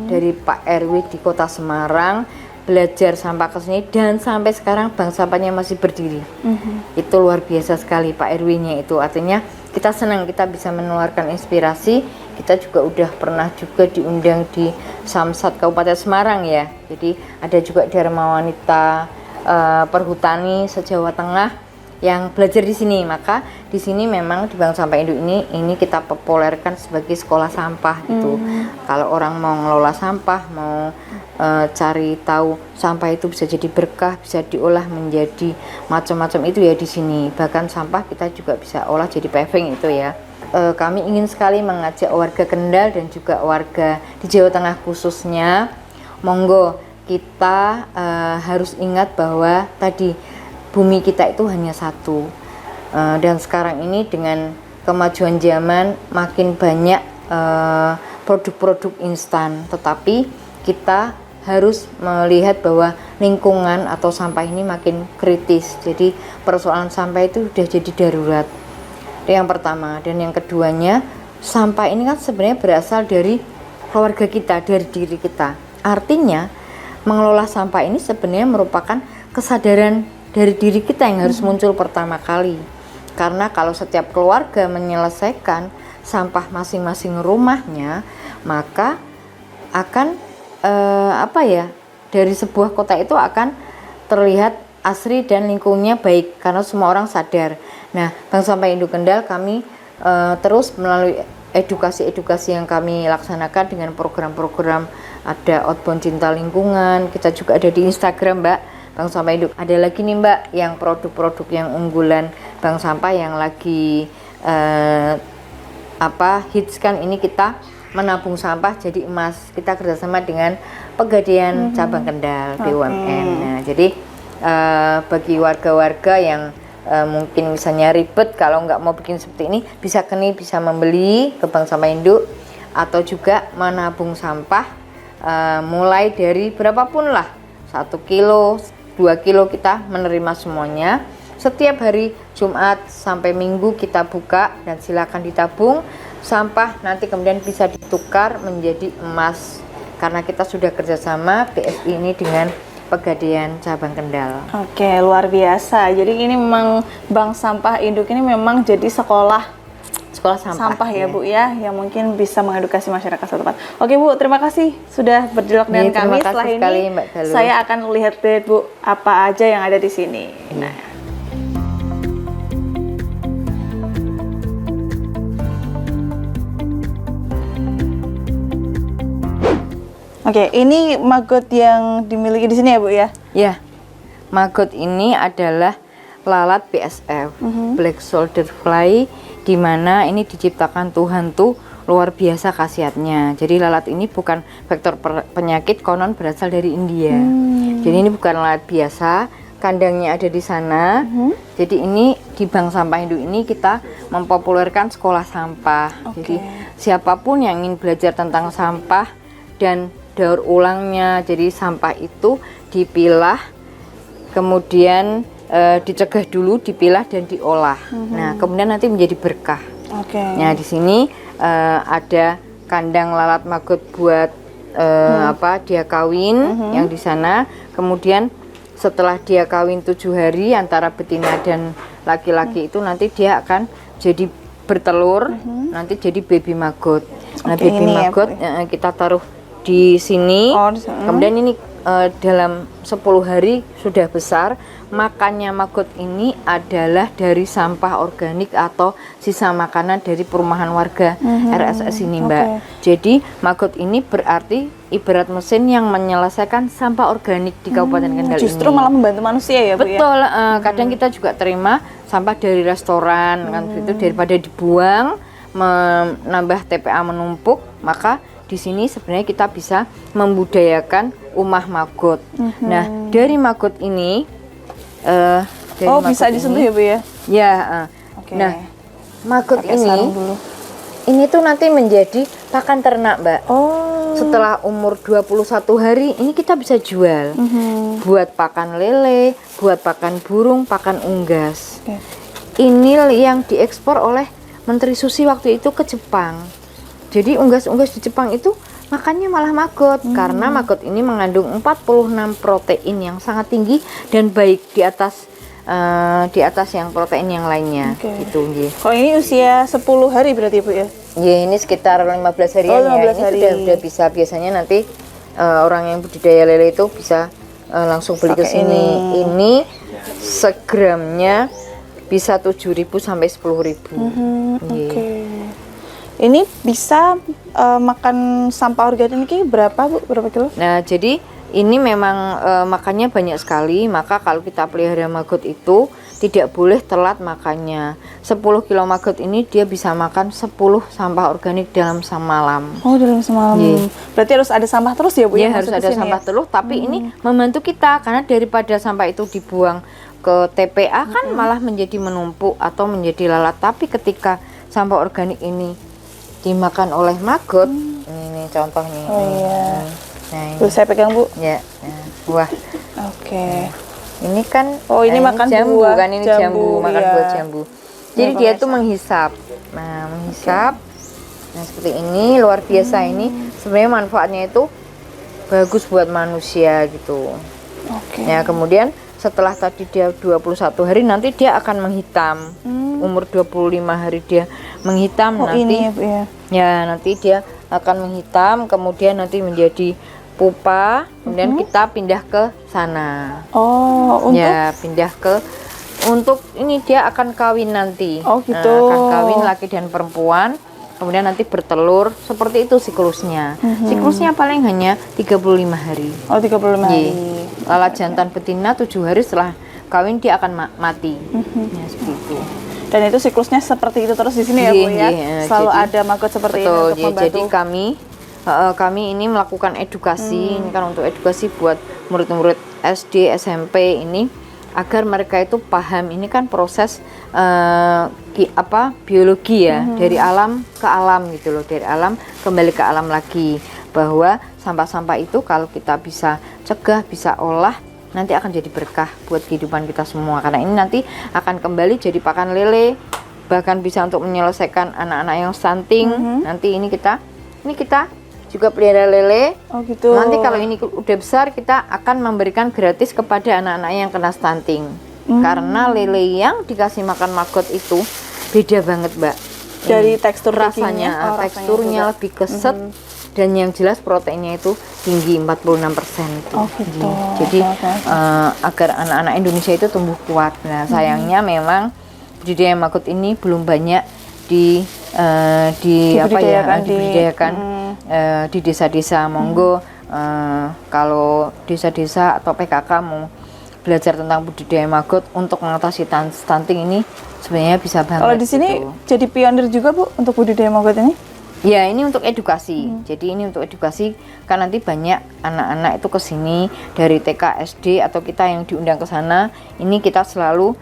dari Pak RW di kota Semarang, belajar sampah ke sini, dan sampai sekarang bank sampahnya masih berdiri. Itu luar biasa sekali Pak RW-nya itu. Artinya kita senang kita bisa menularkan inspirasi. Kita juga udah pernah juga diundang di Samsat Kabupaten Semarang ya. Jadi ada juga Dharma Wanita Perhutani se-Jawa Tengah yang belajar di sini. Maka di sini memang di Bank Sampah Induk ini kita populerkan sebagai sekolah sampah gitu. Kalau orang mau ngelola sampah, mau cari tahu sampah itu bisa jadi berkah, bisa diolah menjadi macam-macam itu ya di sini. Bahkan sampah kita juga bisa olah jadi paving itu ya. kami ingin sekali mengajak warga Kendal dan juga warga di Jawa Tengah khususnya, monggo kita harus ingat bahwa tadi bumi kita itu hanya satu. Dan sekarang ini dengan kemajuan zaman makin banyak produk-produk instan, tetapi kita harus melihat bahwa lingkungan atau sampah ini makin kritis. Jadi persoalan sampah itu sudah jadi darurat. Itu yang pertama. Dan yang keduanya, sampah ini kan sebenarnya berasal dari keluarga kita, dari diri kita. Artinya mengelola sampah ini sebenarnya merupakan kesadaran dari diri kita yang harus muncul pertama kali. Karena kalau setiap keluarga menyelesaikan sampah masing-masing rumahnya, maka akan dari sebuah kota itu akan terlihat asri dan lingkungannya baik karena semua orang sadar. Nah, Bank Sampah Induk Kendal kami terus melalui edukasi-edukasi yang kami laksanakan dengan program-program, ada outbound cinta lingkungan, kita juga ada di Instagram, Mbak, Bank Sampah Induk. Ada lagi nih, Mbak, yang produk-produk yang unggulan Bank Sampah yang lagi hits kan, ini kita menabung sampah jadi emas. Kita kerjasama dengan Pegadaian Cabang Kendal, BUMN. Nah, jadi bagi warga-warga yang mungkin misalnya ribet kalau nggak mau bikin seperti ini, bisa membeli ke Bank Sampah Induk atau juga menabung sampah mulai dari berapapun lah, 1 kilo, 2 kilo kita menerima semuanya. Setiap hari Jumat sampai Minggu kita buka dan silakan ditabung sampah, nanti kemudian bisa ditukar menjadi emas karena kita sudah kerjasama BSI ini dengan Pegadaian Cabang Kendal. Oke, luar biasa. Jadi ini memang Bank Sampah Induk ini memang jadi sekolah sampah ya, Bu ya, yang mungkin bisa mengedukasi masyarakat setempat. Oke, Bu, terima kasih sudah berdialog dengan kami. Setelah ini saya akan lihat Bu apa aja yang ada di sini. Nah, oke, ini maggot yang dimiliki di sini ya, Bu ya? Ya, maggot ini adalah lalat BSF, Black Soldier Fly, di mana ini diciptakan Tuhan tuh luar biasa khasiatnya. Jadi lalat ini bukan vektor penyakit, konon berasal dari India. Jadi ini bukan lalat biasa, kandangnya ada di sana. Jadi ini di Bank Sampah Induk ini kita mempopulerkan sekolah sampah. Jadi siapapun yang ingin belajar tentang sampah dan daur ulangnya, jadi sampah itu dipilah, kemudian dicegah dulu, dipilah dan diolah. Nah, kemudian nanti menjadi berkah. Nah, di sini ada kandang lalat maggot buat dia kawin yang di sana. Kemudian setelah dia kawin 7 hari antara betina dan laki-laki itu nanti dia akan jadi bertelur, nanti jadi baby maggot. Nah, baby maggot kita taruh di sini. Kemudian ini dalam 10 hari sudah besar. Makannya maggot ini adalah dari sampah organik atau sisa makanan dari perumahan warga RSS ini, Mbak. Jadi maggot ini berarti ibarat mesin yang menyelesaikan sampah organik di Kabupaten Kendal ini. Justru malah membantu manusia ya, Bu? Betul. Kadang kita juga terima sampah dari restoran kan, itu daripada dibuang menambah TPA menumpuk, maka di sini sebenarnya kita bisa membudayakan umah maggot. Nah, dari maggot ini bisa disentuh ya, Bu ya? Ya. Nah, maggot ini tuh nanti menjadi pakan ternak, Mbak. Setelah umur 21 hari ini kita bisa jual. Buat pakan lele, buat pakan burung, pakan unggas. Ini yang diekspor oleh Menteri Susi waktu itu ke Jepang. Jadi unggas-unggas di Jepang itu makannya malah maggot, karena maggot ini mengandung 46 protein yang sangat tinggi dan baik di atas yang protein yang lainnya. Gitu, Kalau ini usia 10 hari berarti, Bu ya? Ya, ini sekitar 15 harian ya. Ini sudah bisa, biasanya nanti orang yang budidaya lele itu bisa langsung beli ke sini. Ini segramnya bisa 7.000 sampai 10.000. Ini bisa makan sampah organik ini berapa, Bu? Berapa kilo? Nah, jadi ini memang makannya banyak sekali, maka kalau kita pelihara maggot itu tidak boleh telat makannya. 10 kilo maggot ini dia bisa makan 10 sampah organik dalam semalam. Oh, dalam semalam. Iya. Berarti harus ada sampah terus ya Bu? Ya yang harus masuk ada ke sini sampah ya? terus, tapi ini membantu kita karena daripada sampah itu dibuang ke TPA kan malah menjadi menumpuk atau menjadi lalat. Tapi ketika sampah organik ini dimakan oleh maggot, ini contoh nih. Oh iya. Nah, ini. Tuh, saya pegang Bu. Ya, nah, wah. Oke. Ini kan Oh, ini makan jambu buah, kan, ini jambu, makan iya. buah jambu. Jadi Iya, dia pemirsa. tuh menghisap. Nah, menghisap. Nah, seperti ini luar biasa ini. Sebenarnya manfaatnya itu bagus buat manusia gitu. Oke. Ya, kemudian setelah tadi dia 21 hari nanti dia akan menghitam. Umur 25 hari dia menghitam Oh, nanti. ini ya Bu ya. Ya, nanti dia akan menghitam, kemudian nanti menjadi pupa, kemudian kita pindah ke sana. Oh, untuk Ya, pindah ke untuk ini dia akan kawin nanti. Oh, gitu. Nah, akan kawin laki dan perempuan. Kemudian nanti bertelur, seperti itu siklusnya. Siklusnya paling hanya 35 hari. Oh, 35 hari. Lalat jantan betina 7 hari setelah kawin dia akan mati. Ya, seperti itu. Dan itu siklusnya seperti itu terus di sini ya Bu ya. Selalu Jadi, ada maggot seperti ini betul, untuk membantu. jadi kami ini melakukan edukasi, ini kan untuk edukasi buat murid-murid SD, SMP ini agar mereka itu paham ini kan proses biologi ya, dari alam ke alam gitu loh, dari alam kembali ke alam lagi, bahwa sampah-sampah itu kalau kita bisa cegah, bisa olah, nanti akan jadi berkah buat kehidupan kita semua, karena ini nanti akan kembali jadi pakan lele, bahkan bisa untuk menyelesaikan anak-anak yang stunting. Nanti ini kita juga pelihara lele. Oh, gitu. Nanti kalau ini udah besar kita akan memberikan gratis kepada anak-anak yang kena stunting. Karena lele yang dikasih makan maggot itu beda banget, Mbak. Dari tekstur rasanya, teksturnya lebih keset, dan yang jelas proteinnya itu tinggi 46% itu. Oh, gitu. Jadi Oke. agar anak-anak Indonesia itu tumbuh kuat. Nah, sayangnya memang budidaya maggot ini belum banyak dibudidayakan di desa-desa. Monggo kalau desa-desa atau PKK mau belajar tentang budidaya maggot untuk mengatasi stunting ini sebenarnya bisa banget. Kalau di sini gitu. jadi pionir juga Bu untuk budidaya maggot ini? Ya, ini untuk edukasi. Jadi ini untuk edukasi, kan nanti banyak anak-anak itu ke sini dari TK, SD atau kita yang diundang ke sana. Ini kita selalu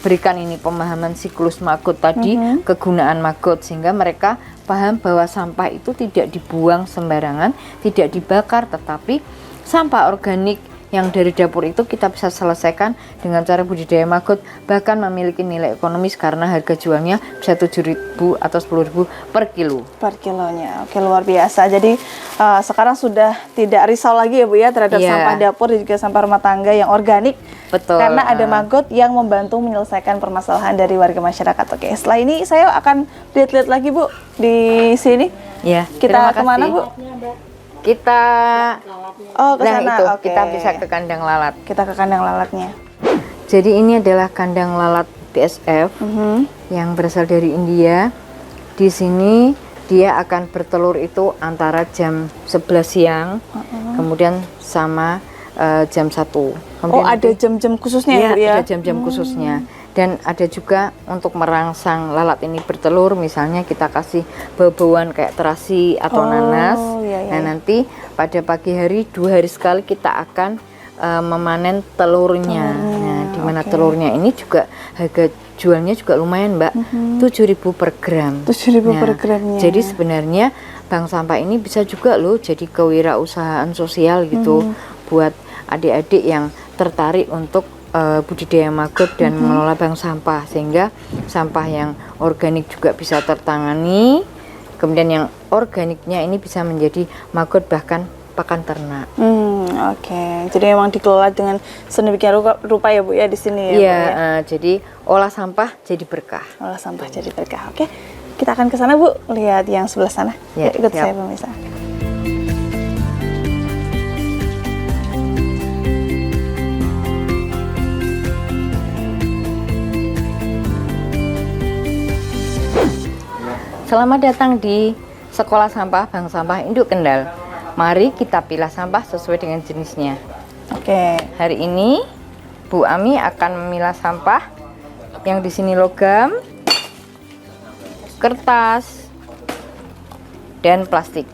berikan ini pemahaman siklus maggot tadi, kegunaan maggot, sehingga mereka paham bahwa sampah itu tidak dibuang sembarangan, tidak dibakar, tetapi sampah organik yang dari dapur itu kita bisa selesaikan dengan cara budidaya maggot, bahkan memiliki nilai ekonomis karena harga jualnya bisa 7.000 atau 10.000 per kilo. Per kilonya. Oke, luar biasa. Jadi sekarang sudah tidak risau lagi ya Bu ya terhadap Iya. sampah dapur dan juga sampah rumah tangga yang organik. Betul. Karena ada maggot yang membantu menyelesaikan permasalahan dari warga masyarakat. Oke, setelah ini saya akan lihat-lihat lagi Bu di sini. Ya, Kita terima kemana kasih. Bu? Kita Oh, ke nah sana. itu Oke. kita bisa ke kandang lalat. Kita ke kandang lalatnya. Jadi ini adalah kandang lalat BSF yang berasal dari India. Di sini dia akan bertelur itu antara jam 11 siang, kemudian sama jam 1. Oh, ada jam-jam khususnya ya Bu ya? Ada jam-jam khususnya. Dan ada juga untuk merangsang lalat ini bertelur, misalnya kita kasih bau-bauan kayak terasi atau nanas. iya, iya. Nah, nanti pada pagi hari 2 hari sekali kita akan memanen telurnya. Nah, di mana telurnya ini juga harga jualnya juga lumayan, Mbak. 7.000 per gram. 7.000 per Nah, gramnya. Jadi sebenarnya bank sampah ini bisa juga loh jadi kewirausahaan sosial gitu buat adik-adik yang tertarik untuk budidaya maggot dan mengelola bank sampah, sehingga sampah yang organik juga bisa tertangani, kemudian yang organiknya ini bisa menjadi maggot bahkan pakan ternak. Oke. Jadi memang dikelola dengan sedemikian rupa ya Bu ya di sini ya Bu Iya, ya? jadi olah sampah jadi berkah. Olah sampah jadi berkah. Oke. Kita akan ke sana Bu, lihat yang sebelah sana. Ya, Yuk, ikut siap. saya pemirsa. Selamat datang di Sekolah Sampah Bank Sampah Induk Kendal. Mari kita pilah sampah sesuai dengan jenisnya. Oke. Hari ini Bu Ami akan memilah sampah yang di sini logam, kertas, dan plastik.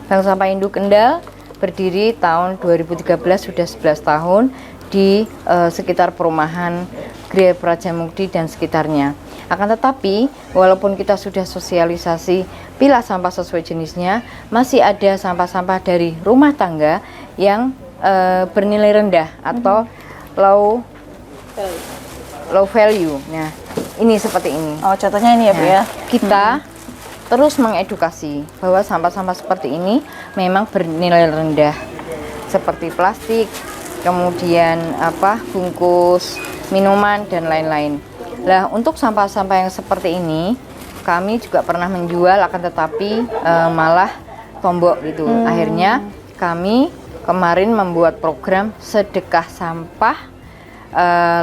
Bank Sampah Induk Kendal berdiri tahun 2013, sudah 11 tahun di sekitar perumahan Gria Prajamukti dan sekitarnya. Akan tetapi, walaupun kita sudah sosialisasi pilah sampah sesuai jenisnya, masih ada sampah-sampah dari rumah tangga yang bernilai rendah atau low value. Nah, ini seperti ini. Oh, contohnya ini ya, Bu ya. Kita terus mengedukasi bahwa sampah-sampah seperti ini memang bernilai rendah, seperti plastik, kemudian bungkus minuman dan lain-lain. Nah, untuk sampah-sampah yang seperti ini kami juga pernah menjual, akan tetapi malah tombok gitu. Akhirnya kami kemarin membuat program sedekah sampah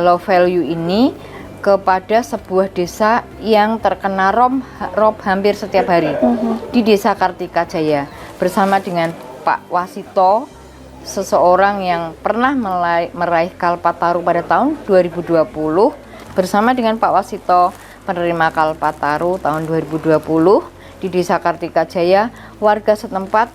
low value ini kepada sebuah desa yang terkena rob hampir setiap hari, di Desa Kartika Jaya, bersama dengan Pak Wasito, seseorang yang pernah meraih Kalpataru pada tahun 2020. Bersama dengan Pak Wasito penerima Kalpataru tahun 2020 di Desa Kartika Jaya, warga setempat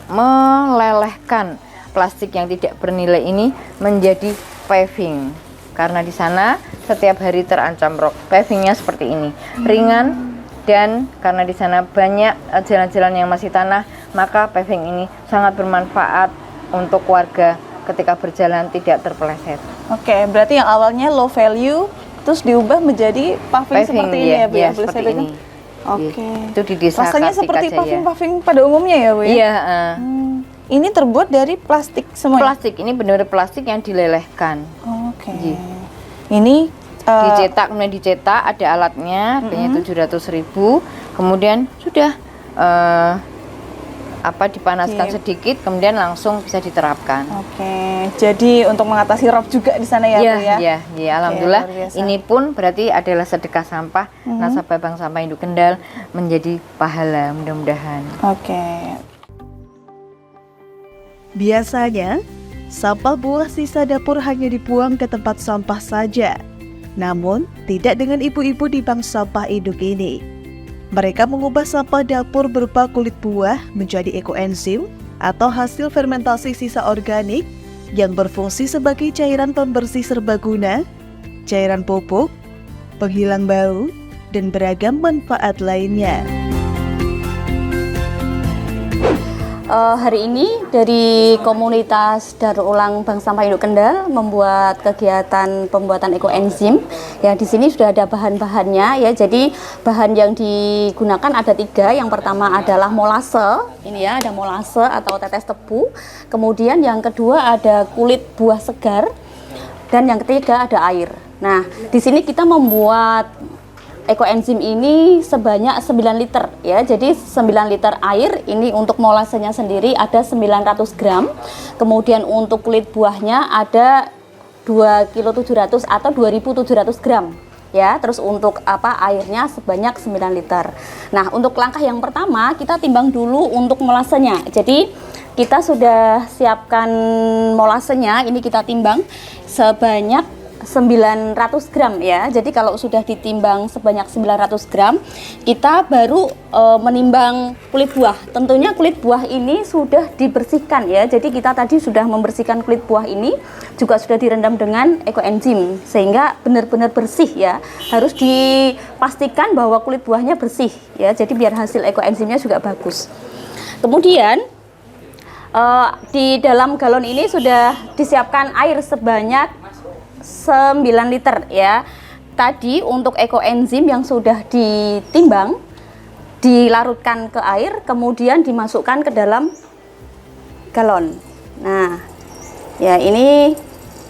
melelehkan plastik yang tidak bernilai ini menjadi paving. Karena di sana setiap hari terancam rob. Pavingnya seperti ini, ringan, dan karena di sana banyak jalan-jalan yang masih tanah, maka paving ini sangat bermanfaat untuk warga ketika berjalan tidak terpeleset. Oke, berarti yang awalnya low value terus diubah menjadi paving seperti ini ya, Bu ya? Boleh seperti saya pegang? ini. Oke. Itu di Desa Rasanya Kartika seperti Jaya. paving-paving pada umumnya ya, Bu ya? Iya, Ini terbuat dari plastik semua. plastik, ini benar-benar plastik yang dilelehkan. Oke. Iya. Ini Dicetak, kemudian dicetak, ada alatnya, harganya 700.000. Kemudian sudah dipanaskan sedikit, kemudian langsung bisa diterapkan. Oke. Jadi untuk mengatasi rob juga di sana ya, Bu ya? Iya, alhamdulillah. luar biasa. Ini pun berarti adalah sedekah sampah. Nasabah Bank Sampah Induk Kendal menjadi pahala, mudah-mudahan. Oke. Biasanya, sampah buah sisa dapur hanya dibuang ke tempat sampah saja. Namun, tidak dengan ibu-ibu di Bank Sampah Induk ini. Mereka mengubah sampah dapur berupa kulit buah menjadi ekoenzim atau hasil fermentasi sisa organik yang berfungsi sebagai cairan pembersih serbaguna, cairan pupuk, penghilang bau, dan beragam manfaat lainnya. Hari ini dari komunitas Daur Ulang Bank Sampah Induk Kendal membuat kegiatan pembuatan ekoenzim. Ya, di sini sudah ada bahan-bahannya ya. Jadi bahan yang digunakan ada 3. Yang pertama adalah molase. Ini ya, ada molase atau tetes tebu. Kemudian yang kedua ada kulit buah segar. Dan yang ketiga ada air. Nah, di sini kita membuat ekoenzim ini sebanyak 9 liter ya. Jadi 9 liter air ini untuk molasenya sendiri ada 900 gram. Kemudian untuk kulit buahnya ada 2.700 atau 2.700 gram ya. Terus untuk airnya sebanyak 9 liter. Nah, untuk langkah yang pertama kita timbang dulu untuk molasenya. Jadi kita sudah siapkan molasenya, ini kita timbang sebanyak 900 gram ya. Jadi kalau sudah ditimbang sebanyak 900 gram, kita baru menimbang kulit buah. Tentunya kulit buah ini sudah dibersihkan ya. Jadi kita tadi sudah membersihkan kulit buah ini, juga sudah direndam dengan ekoenzim sehingga benar-benar bersih ya. Harus dipastikan bahwa kulit buahnya bersih ya. Jadi biar hasil ekoenzimnya juga bagus. Kemudian di dalam galon ini sudah disiapkan air sebanyak 9 liter ya. Tadi untuk ekoenzim yang sudah ditimbang dilarutkan ke air, kemudian dimasukkan ke dalam galon. Nah, ya ini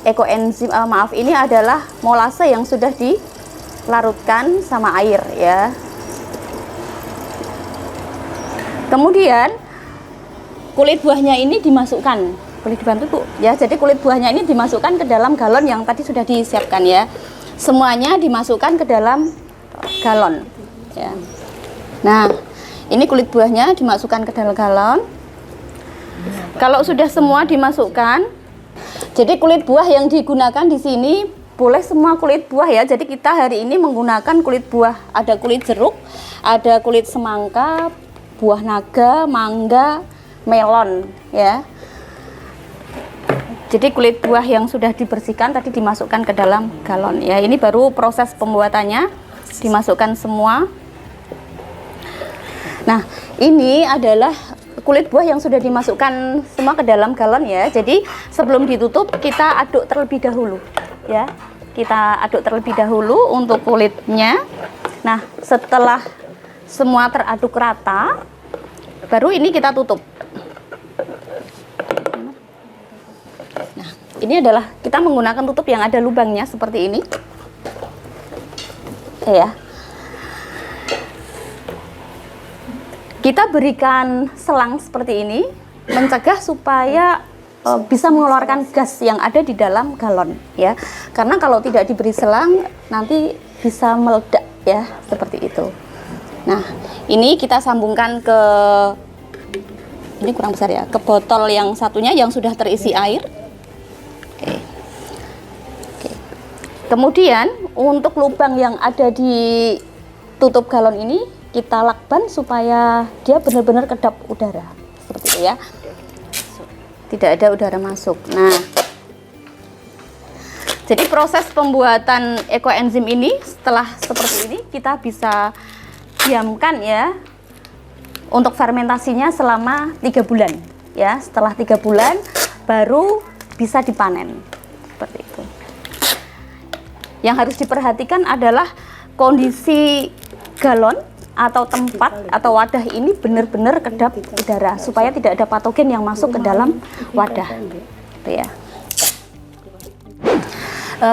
ekoenzim ini adalah molase yang sudah dilarutkan sama air ya. Kemudian kulit buahnya ini dimasukkan. Boleh dibantu, Bu? Ya, jadi kulit buahnya ini dimasukkan ke dalam galon yang tadi sudah disiapkan ya. Semuanya dimasukkan ke dalam galon ya. Nah, ini kulit buahnya dimasukkan ke dalam galon. Kalau sudah semua dimasukkan, Jadi kulit buah yang digunakan di sini boleh semua kulit buah ya. Jadi kita hari ini menggunakan kulit buah. Ada kulit jeruk, ada kulit semangka, buah naga, mangga, melon ya. Jadi kulit buah yang sudah dibersihkan tadi dimasukkan ke dalam galon ya. Ini baru proses pembuatannya, dimasukkan semua. Nah, ini adalah kulit buah yang sudah dimasukkan semua ke dalam galon ya. Jadi sebelum ditutup kita aduk terlebih dahulu ya. Kita aduk terlebih dahulu untuk kulitnya. Nah, setelah semua teraduk rata, baru ini kita tutup. Nah, ini adalah kita menggunakan tutup yang ada lubangnya seperti ini. Ya. Kita berikan selang seperti ini, mencegah supaya bisa mengeluarkan gas yang ada di dalam galon ya. Karena kalau tidak diberi selang nanti bisa meledak ya, seperti itu. Nah, ini kita sambungkan ke, ini kurang besar ya, ke botol yang satunya yang sudah terisi air. Oke. Oke. Kemudian untuk lubang yang ada di tutup galon ini kita lakban supaya dia benar-benar kedap udara seperti itu ya, tidak ada udara masuk. Nah, jadi proses pembuatan ekoenzim ini setelah seperti ini kita bisa diamkan ya untuk fermentasinya selama 3 bulan ya. Setelah 3 bulan baru bisa dipanen seperti itu. Yang harus diperhatikan adalah kondisi galon atau tempat atau wadah ini benar-benar kedap udara supaya tidak ada patogen yang masuk ke dalam wadah. Itu ya.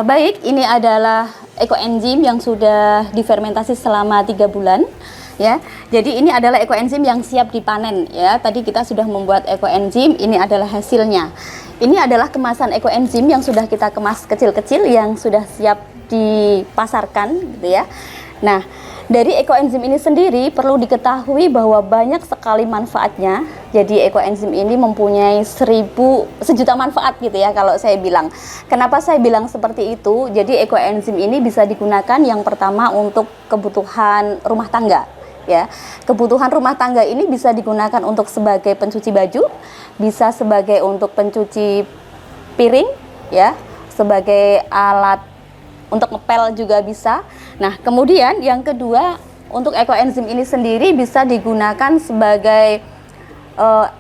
Baik, ini adalah ekoenzim yang sudah difermentasi selama 3 bulan ya. Jadi ini adalah ekoenzim yang siap dipanen ya. Tadi kita sudah membuat ekoenzim, ini adalah hasilnya. Ini adalah kemasan ekoenzim yang sudah kita kemas kecil-kecil yang sudah siap dipasarkan gitu ya. Nah, dari ekoenzim ini sendiri perlu diketahui bahwa banyak sekali manfaatnya. Jadi ekoenzim ini mempunyai 1 juta manfaat gitu ya kalau saya bilang. Kenapa saya bilang seperti itu? Jadi ekoenzim ini bisa digunakan yang pertama untuk kebutuhan rumah tangga ya. Kebutuhan rumah tangga ini bisa digunakan untuk sebagai pencuci baju, bisa sebagai untuk pencuci piring ya, sebagai alat untuk ngepel juga bisa. Nah, kemudian yang kedua, untuk ekoenzim ini sendiri bisa digunakan sebagai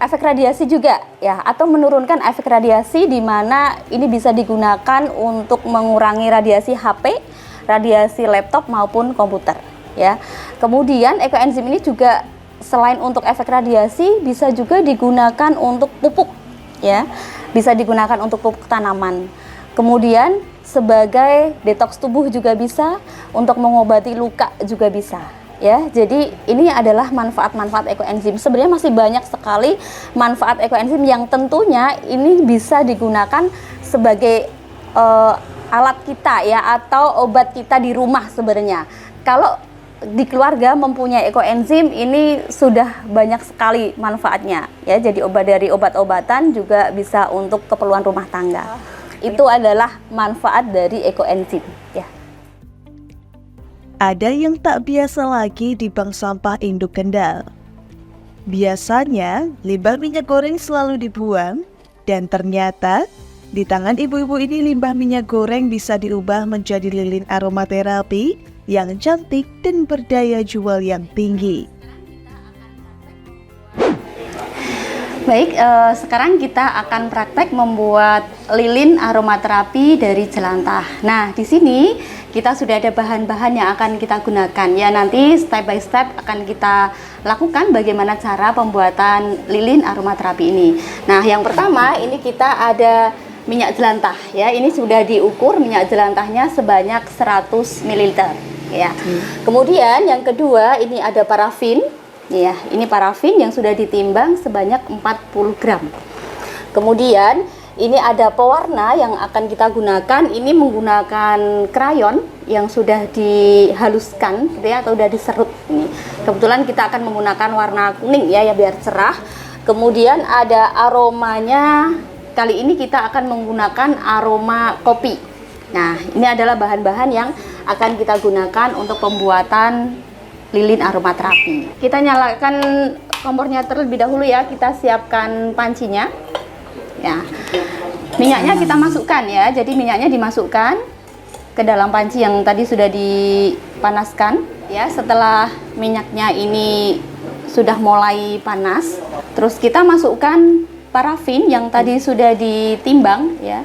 efek radiasi juga ya, atau menurunkan efek radiasi, di mana ini bisa digunakan untuk mengurangi radiasi HP, radiasi laptop maupun komputer ya. Kemudian ekoenzim ini juga selain untuk efek radiasi bisa juga digunakan untuk pupuk ya. Bisa digunakan untuk pupuk tanaman. Kemudian sebagai detoks tubuh juga bisa, untuk mengobati luka juga bisa ya. Jadi ini adalah manfaat-manfaat ekoenzim. Sebenarnya masih banyak sekali manfaat ekoenzim yang tentunya ini bisa digunakan sebagai alat kita ya, atau obat kita di rumah sebenarnya. Kalau di keluarga mempunyai ekoenzim ini sudah banyak sekali manfaatnya ya. Jadi dari obat-obatan juga bisa untuk keperluan rumah tangga. Itu adalah manfaat dari ekoenzim ya. Ada yang tak biasa lagi di bank sampah induk Kendal. Biasanya limbah minyak goreng selalu dibuang, dan ternyata di tangan ibu-ibu ini limbah minyak goreng bisa diubah menjadi lilin aromaterapi yang cantik dan berdaya jual yang tinggi. Baik, sekarang kita akan praktek membuat lilin aromaterapi dari jelantah. Nah, di sini kita sudah ada bahan-bahan yang akan kita gunakan ya. Nanti step by step akan kita lakukan bagaimana cara pembuatan lilin aromaterapi ini. Nah, yang pertama ini kita ada minyak jelantah ya. Ini sudah diukur minyak jelantahnya sebanyak 100 ml ya. Kemudian yang kedua ini ada parafin. Ya, ini parafin yang sudah ditimbang sebanyak 40 gram. Kemudian ini ada pewarna yang akan kita gunakan. Ini menggunakan krayon yang sudah dihaluskan gitu ya, atau sudah diserut ini. Kebetulan kita akan menggunakan warna kuning ya, biar cerah. Kemudian ada aromanya kali ini kita akan menggunakan aroma kopi. Nah, ini adalah bahan-bahan yang akan kita gunakan untuk pembuatan lilin aromaterapi. Kita nyalakan kompornya terlebih dahulu ya, kita siapkan pancinya. Ya. Minyaknya kita masukkan ya, jadi minyaknya dimasukkan ke dalam panci yang tadi sudah dipanaskan. Ya, setelah minyaknya ini sudah mulai panas, terus kita masukkan parafin yang tadi sudah ditimbang ya.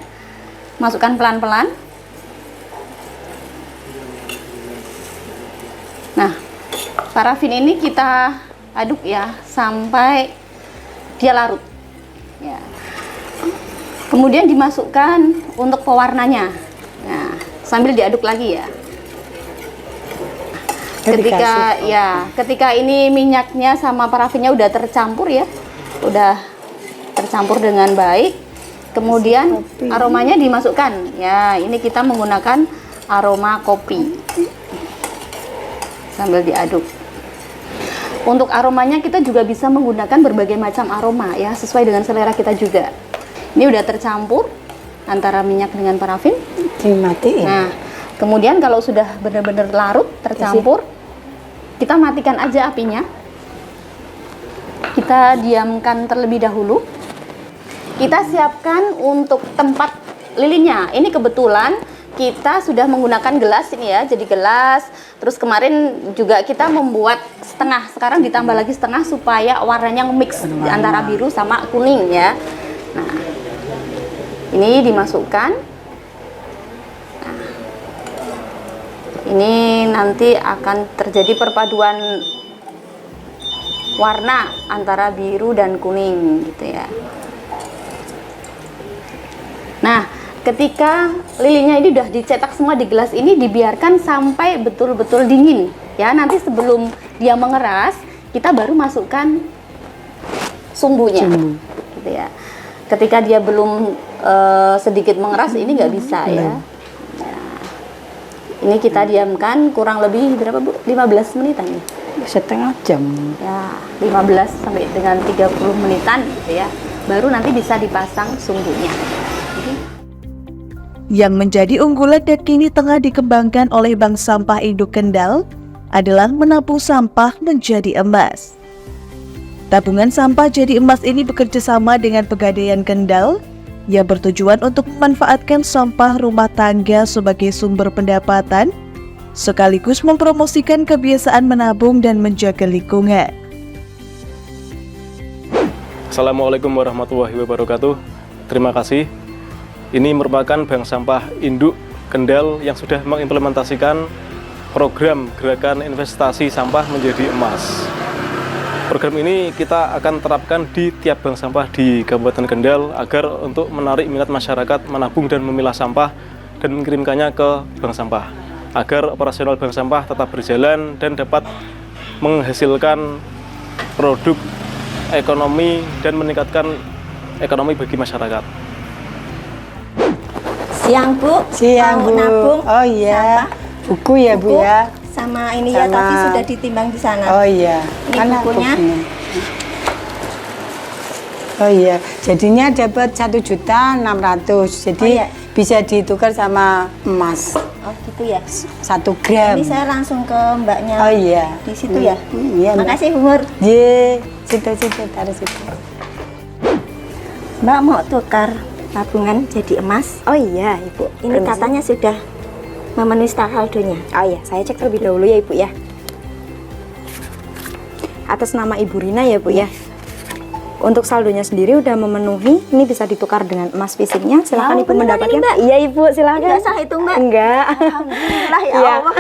Masukkan pelan-pelan. Nah, parafin ini kita aduk ya sampai dia larut. Ya. Kemudian dimasukkan untuk pewarnanya. Nah, sambil diaduk lagi ya. Ketika ini minyaknya sama parafinnya udah tercampur ya, udah tercampur dengan baik, kemudian aromanya dimasukkan. Ya, ini kita menggunakan aroma kopi. Sambil diaduk. Untuk aromanya kita juga bisa menggunakan berbagai macam aroma ya, sesuai dengan selera kita juga. Ini udah tercampur antara minyak dengan parafin. Dimatiin. Nah, kemudian kalau sudah benar-benar larut, tercampur, kita matikan aja apinya. Kita diamkan terlebih dahulu. Kita siapkan untuk tempat lilinnya. Ini kebetulan kita sudah menggunakan gelas ini ya, jadi gelas. Terus kemarin juga kita membuat setengah, sekarang ditambah lagi setengah supaya warnanya mix antara biru sama kuning ya. Nah, ini dimasukkan. Nah, ini nanti akan terjadi perpaduan warna antara biru dan kuning gitu ya. Nah, ketika lilinnya ini udah dicetak semua di gelas ini, dibiarkan sampai betul-betul dingin ya. Nanti sebelum dia mengeras, kita baru masukkan sumbunya gitu ya. Ketika dia belum sedikit mengeras, ini nggak bisa ya. Ini kita diamkan kurang lebih berapa Bu? 15 menitan ya? Setengah jam. Ya, 15 sampai dengan 30 menitan gitu ya. Baru nanti bisa dipasang sumbunya. Yang menjadi unggulan dan kini tengah dikembangkan oleh Bank Sampah Induk Kendal adalah menampung sampah menjadi emas. Tabungan sampah jadi emas ini bekerja sama dengan Pegadaian Kendal yang bertujuan untuk memanfaatkan sampah rumah tangga sebagai sumber pendapatan, sekaligus mempromosikan kebiasaan menabung dan menjaga lingkungan. Assalamualaikum warahmatullahi wabarakatuh. Terima kasih. Ini merupakan Bank Sampah Induk Kendal yang sudah mengimplementasikan program gerakan investasi sampah menjadi emas. Program ini kita akan terapkan di tiap bank sampah di Kabupaten Kendal agar untuk menarik minat masyarakat menabung dan memilah sampah dan mengirimkannya ke bank sampah, agar operasional bank sampah tetap berjalan dan dapat menghasilkan produk ekonomi dan meningkatkan ekonomi bagi masyarakat. Siang Bu, Siang mau Bu. nabung Oh iya. Buku ya Bu buku ya. sama ini ya, Sama- tapi sudah ditimbang di sana. Oh iya. Ini Mana bukunya? Oh iya. Jadinya dapat 1.600.000. Jadi Oh iya. bisa ditukar sama emas Oh gitu ya. 1 gram. Ini saya langsung ke mbaknya Oh iya. di situ ya. Iya. Mbak. Makasih Bu Mur. Ye, situ-situ taruh situ. Mbak mau tukar tabungan jadi emas? Oh iya Ibu, Ini katanya sudah memenuhi saldonya. oh iya, saya cek terlebih dahulu ya Ibu ya. Atas nama Ibu Rina ya Bu ya. Untuk saldonya sendiri udah memenuhi, ini bisa ditukar dengan emas fisiknya. Silakan Oh, Ibu beneran mendapatkan. ini, Mbak? Iya Ibu, silakan. Nggak sah itu, Mbak? Enggak. Alhamdulillah ya Iya. Allah.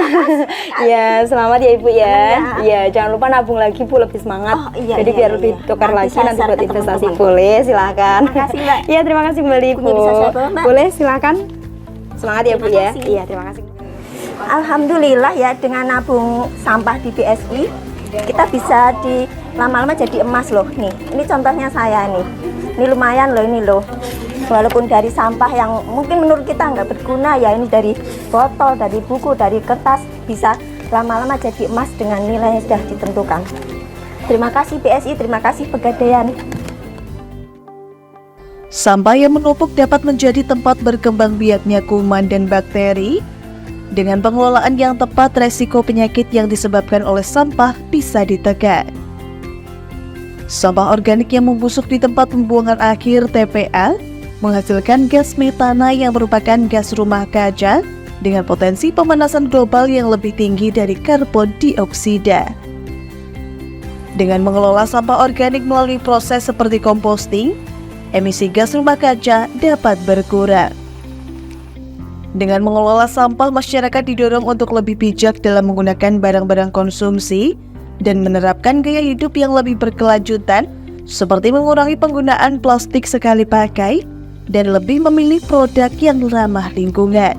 Iya, selamat ya Ibu ya. Senang ya. Iya, jangan lupa nabung lagi Bu, lebih semangat. Oh, iya, Jadi iya, biar iya, lebih iya. tukar Nanti lagi saya nanti share buat ke investasi. teman-teman. Boleh, silakan. Makasih, Mbak. Iya, terima kasih kembali Bu. Bukunya bisa saya bawa, Mbak? Boleh, silakan. Semangat ya Bu Terima ya. kasih. Iya, terima kasih. Alhamdulillah ya, dengan nabung sampah di BSI kita bisa lama-lama jadi emas loh. Nih, ini contohnya saya nih. Ini lumayan loh ini loh. Walaupun dari sampah yang mungkin menurut kita nggak berguna ya, ini dari botol, dari buku, dari kertas, bisa lama-lama jadi emas dengan nilai yang sudah ditentukan. Terima kasih BSI, terima kasih Pegadaian. Sampah yang menumpuk dapat menjadi tempat berkembang biaknya kuman dan bakteri. Dengan pengelolaan yang tepat, resiko penyakit yang disebabkan oleh sampah bisa ditekan. Sampah organik yang membusuk di tempat pembuangan akhir TPA menghasilkan gas metana yang merupakan gas rumah kaca dengan potensi pemanasan global yang lebih tinggi dari karbon dioksida. Dengan mengelola sampah organik melalui proses seperti composting, emisi gas rumah kaca dapat berkurang. Dengan mengelola sampah, masyarakat didorong untuk lebih bijak dalam menggunakan barang-barang konsumsi dan menerapkan gaya hidup yang lebih berkelanjutan, seperti mengurangi penggunaan plastik sekali pakai dan lebih memilih produk yang ramah lingkungan.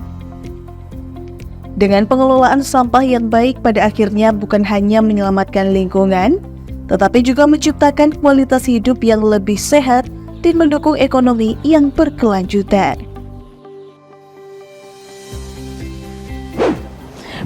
Dengan pengelolaan sampah yang baik, pada akhirnya bukan hanya menyelamatkan lingkungan, tetapi juga menciptakan kualitas hidup yang lebih sehat dan mendukung ekonomi yang berkelanjutan.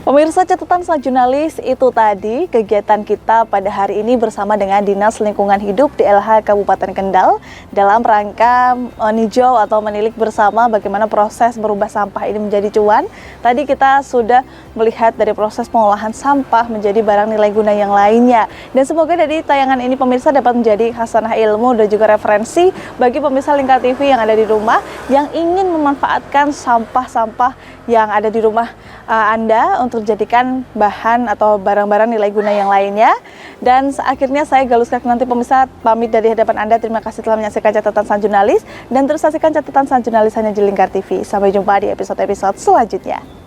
Pemirsa, catatan sang jurnalis, itu tadi kegiatan kita pada hari ini bersama dengan Dinas Lingkungan Hidup DLH Kabupaten Kendal dalam rangka meninjau atau menilik bersama bagaimana proses merubah sampah ini menjadi cuan. Tadi kita sudah melihat dari proses pengolahan sampah menjadi barang nilai guna yang lainnya. Dan semoga dari tayangan ini pemirsa dapat menjadi khasanah ilmu dan juga referensi bagi pemirsa Lingkar TV yang ada di rumah yang ingin memanfaatkan sampah-sampah yang ada di rumah Anda untuk dijadikan bahan atau barang-barang nilai guna yang lainnya. Dan akhirnya saya Galus Kaknanti pemirsa pamit dari hadapan Anda. Terima kasih telah menyaksikan catatan sang jurnalis dan terus saksikan catatan sang jurnalis hanya di Lingkar TV. Sampai jumpa di episode-episode selanjutnya.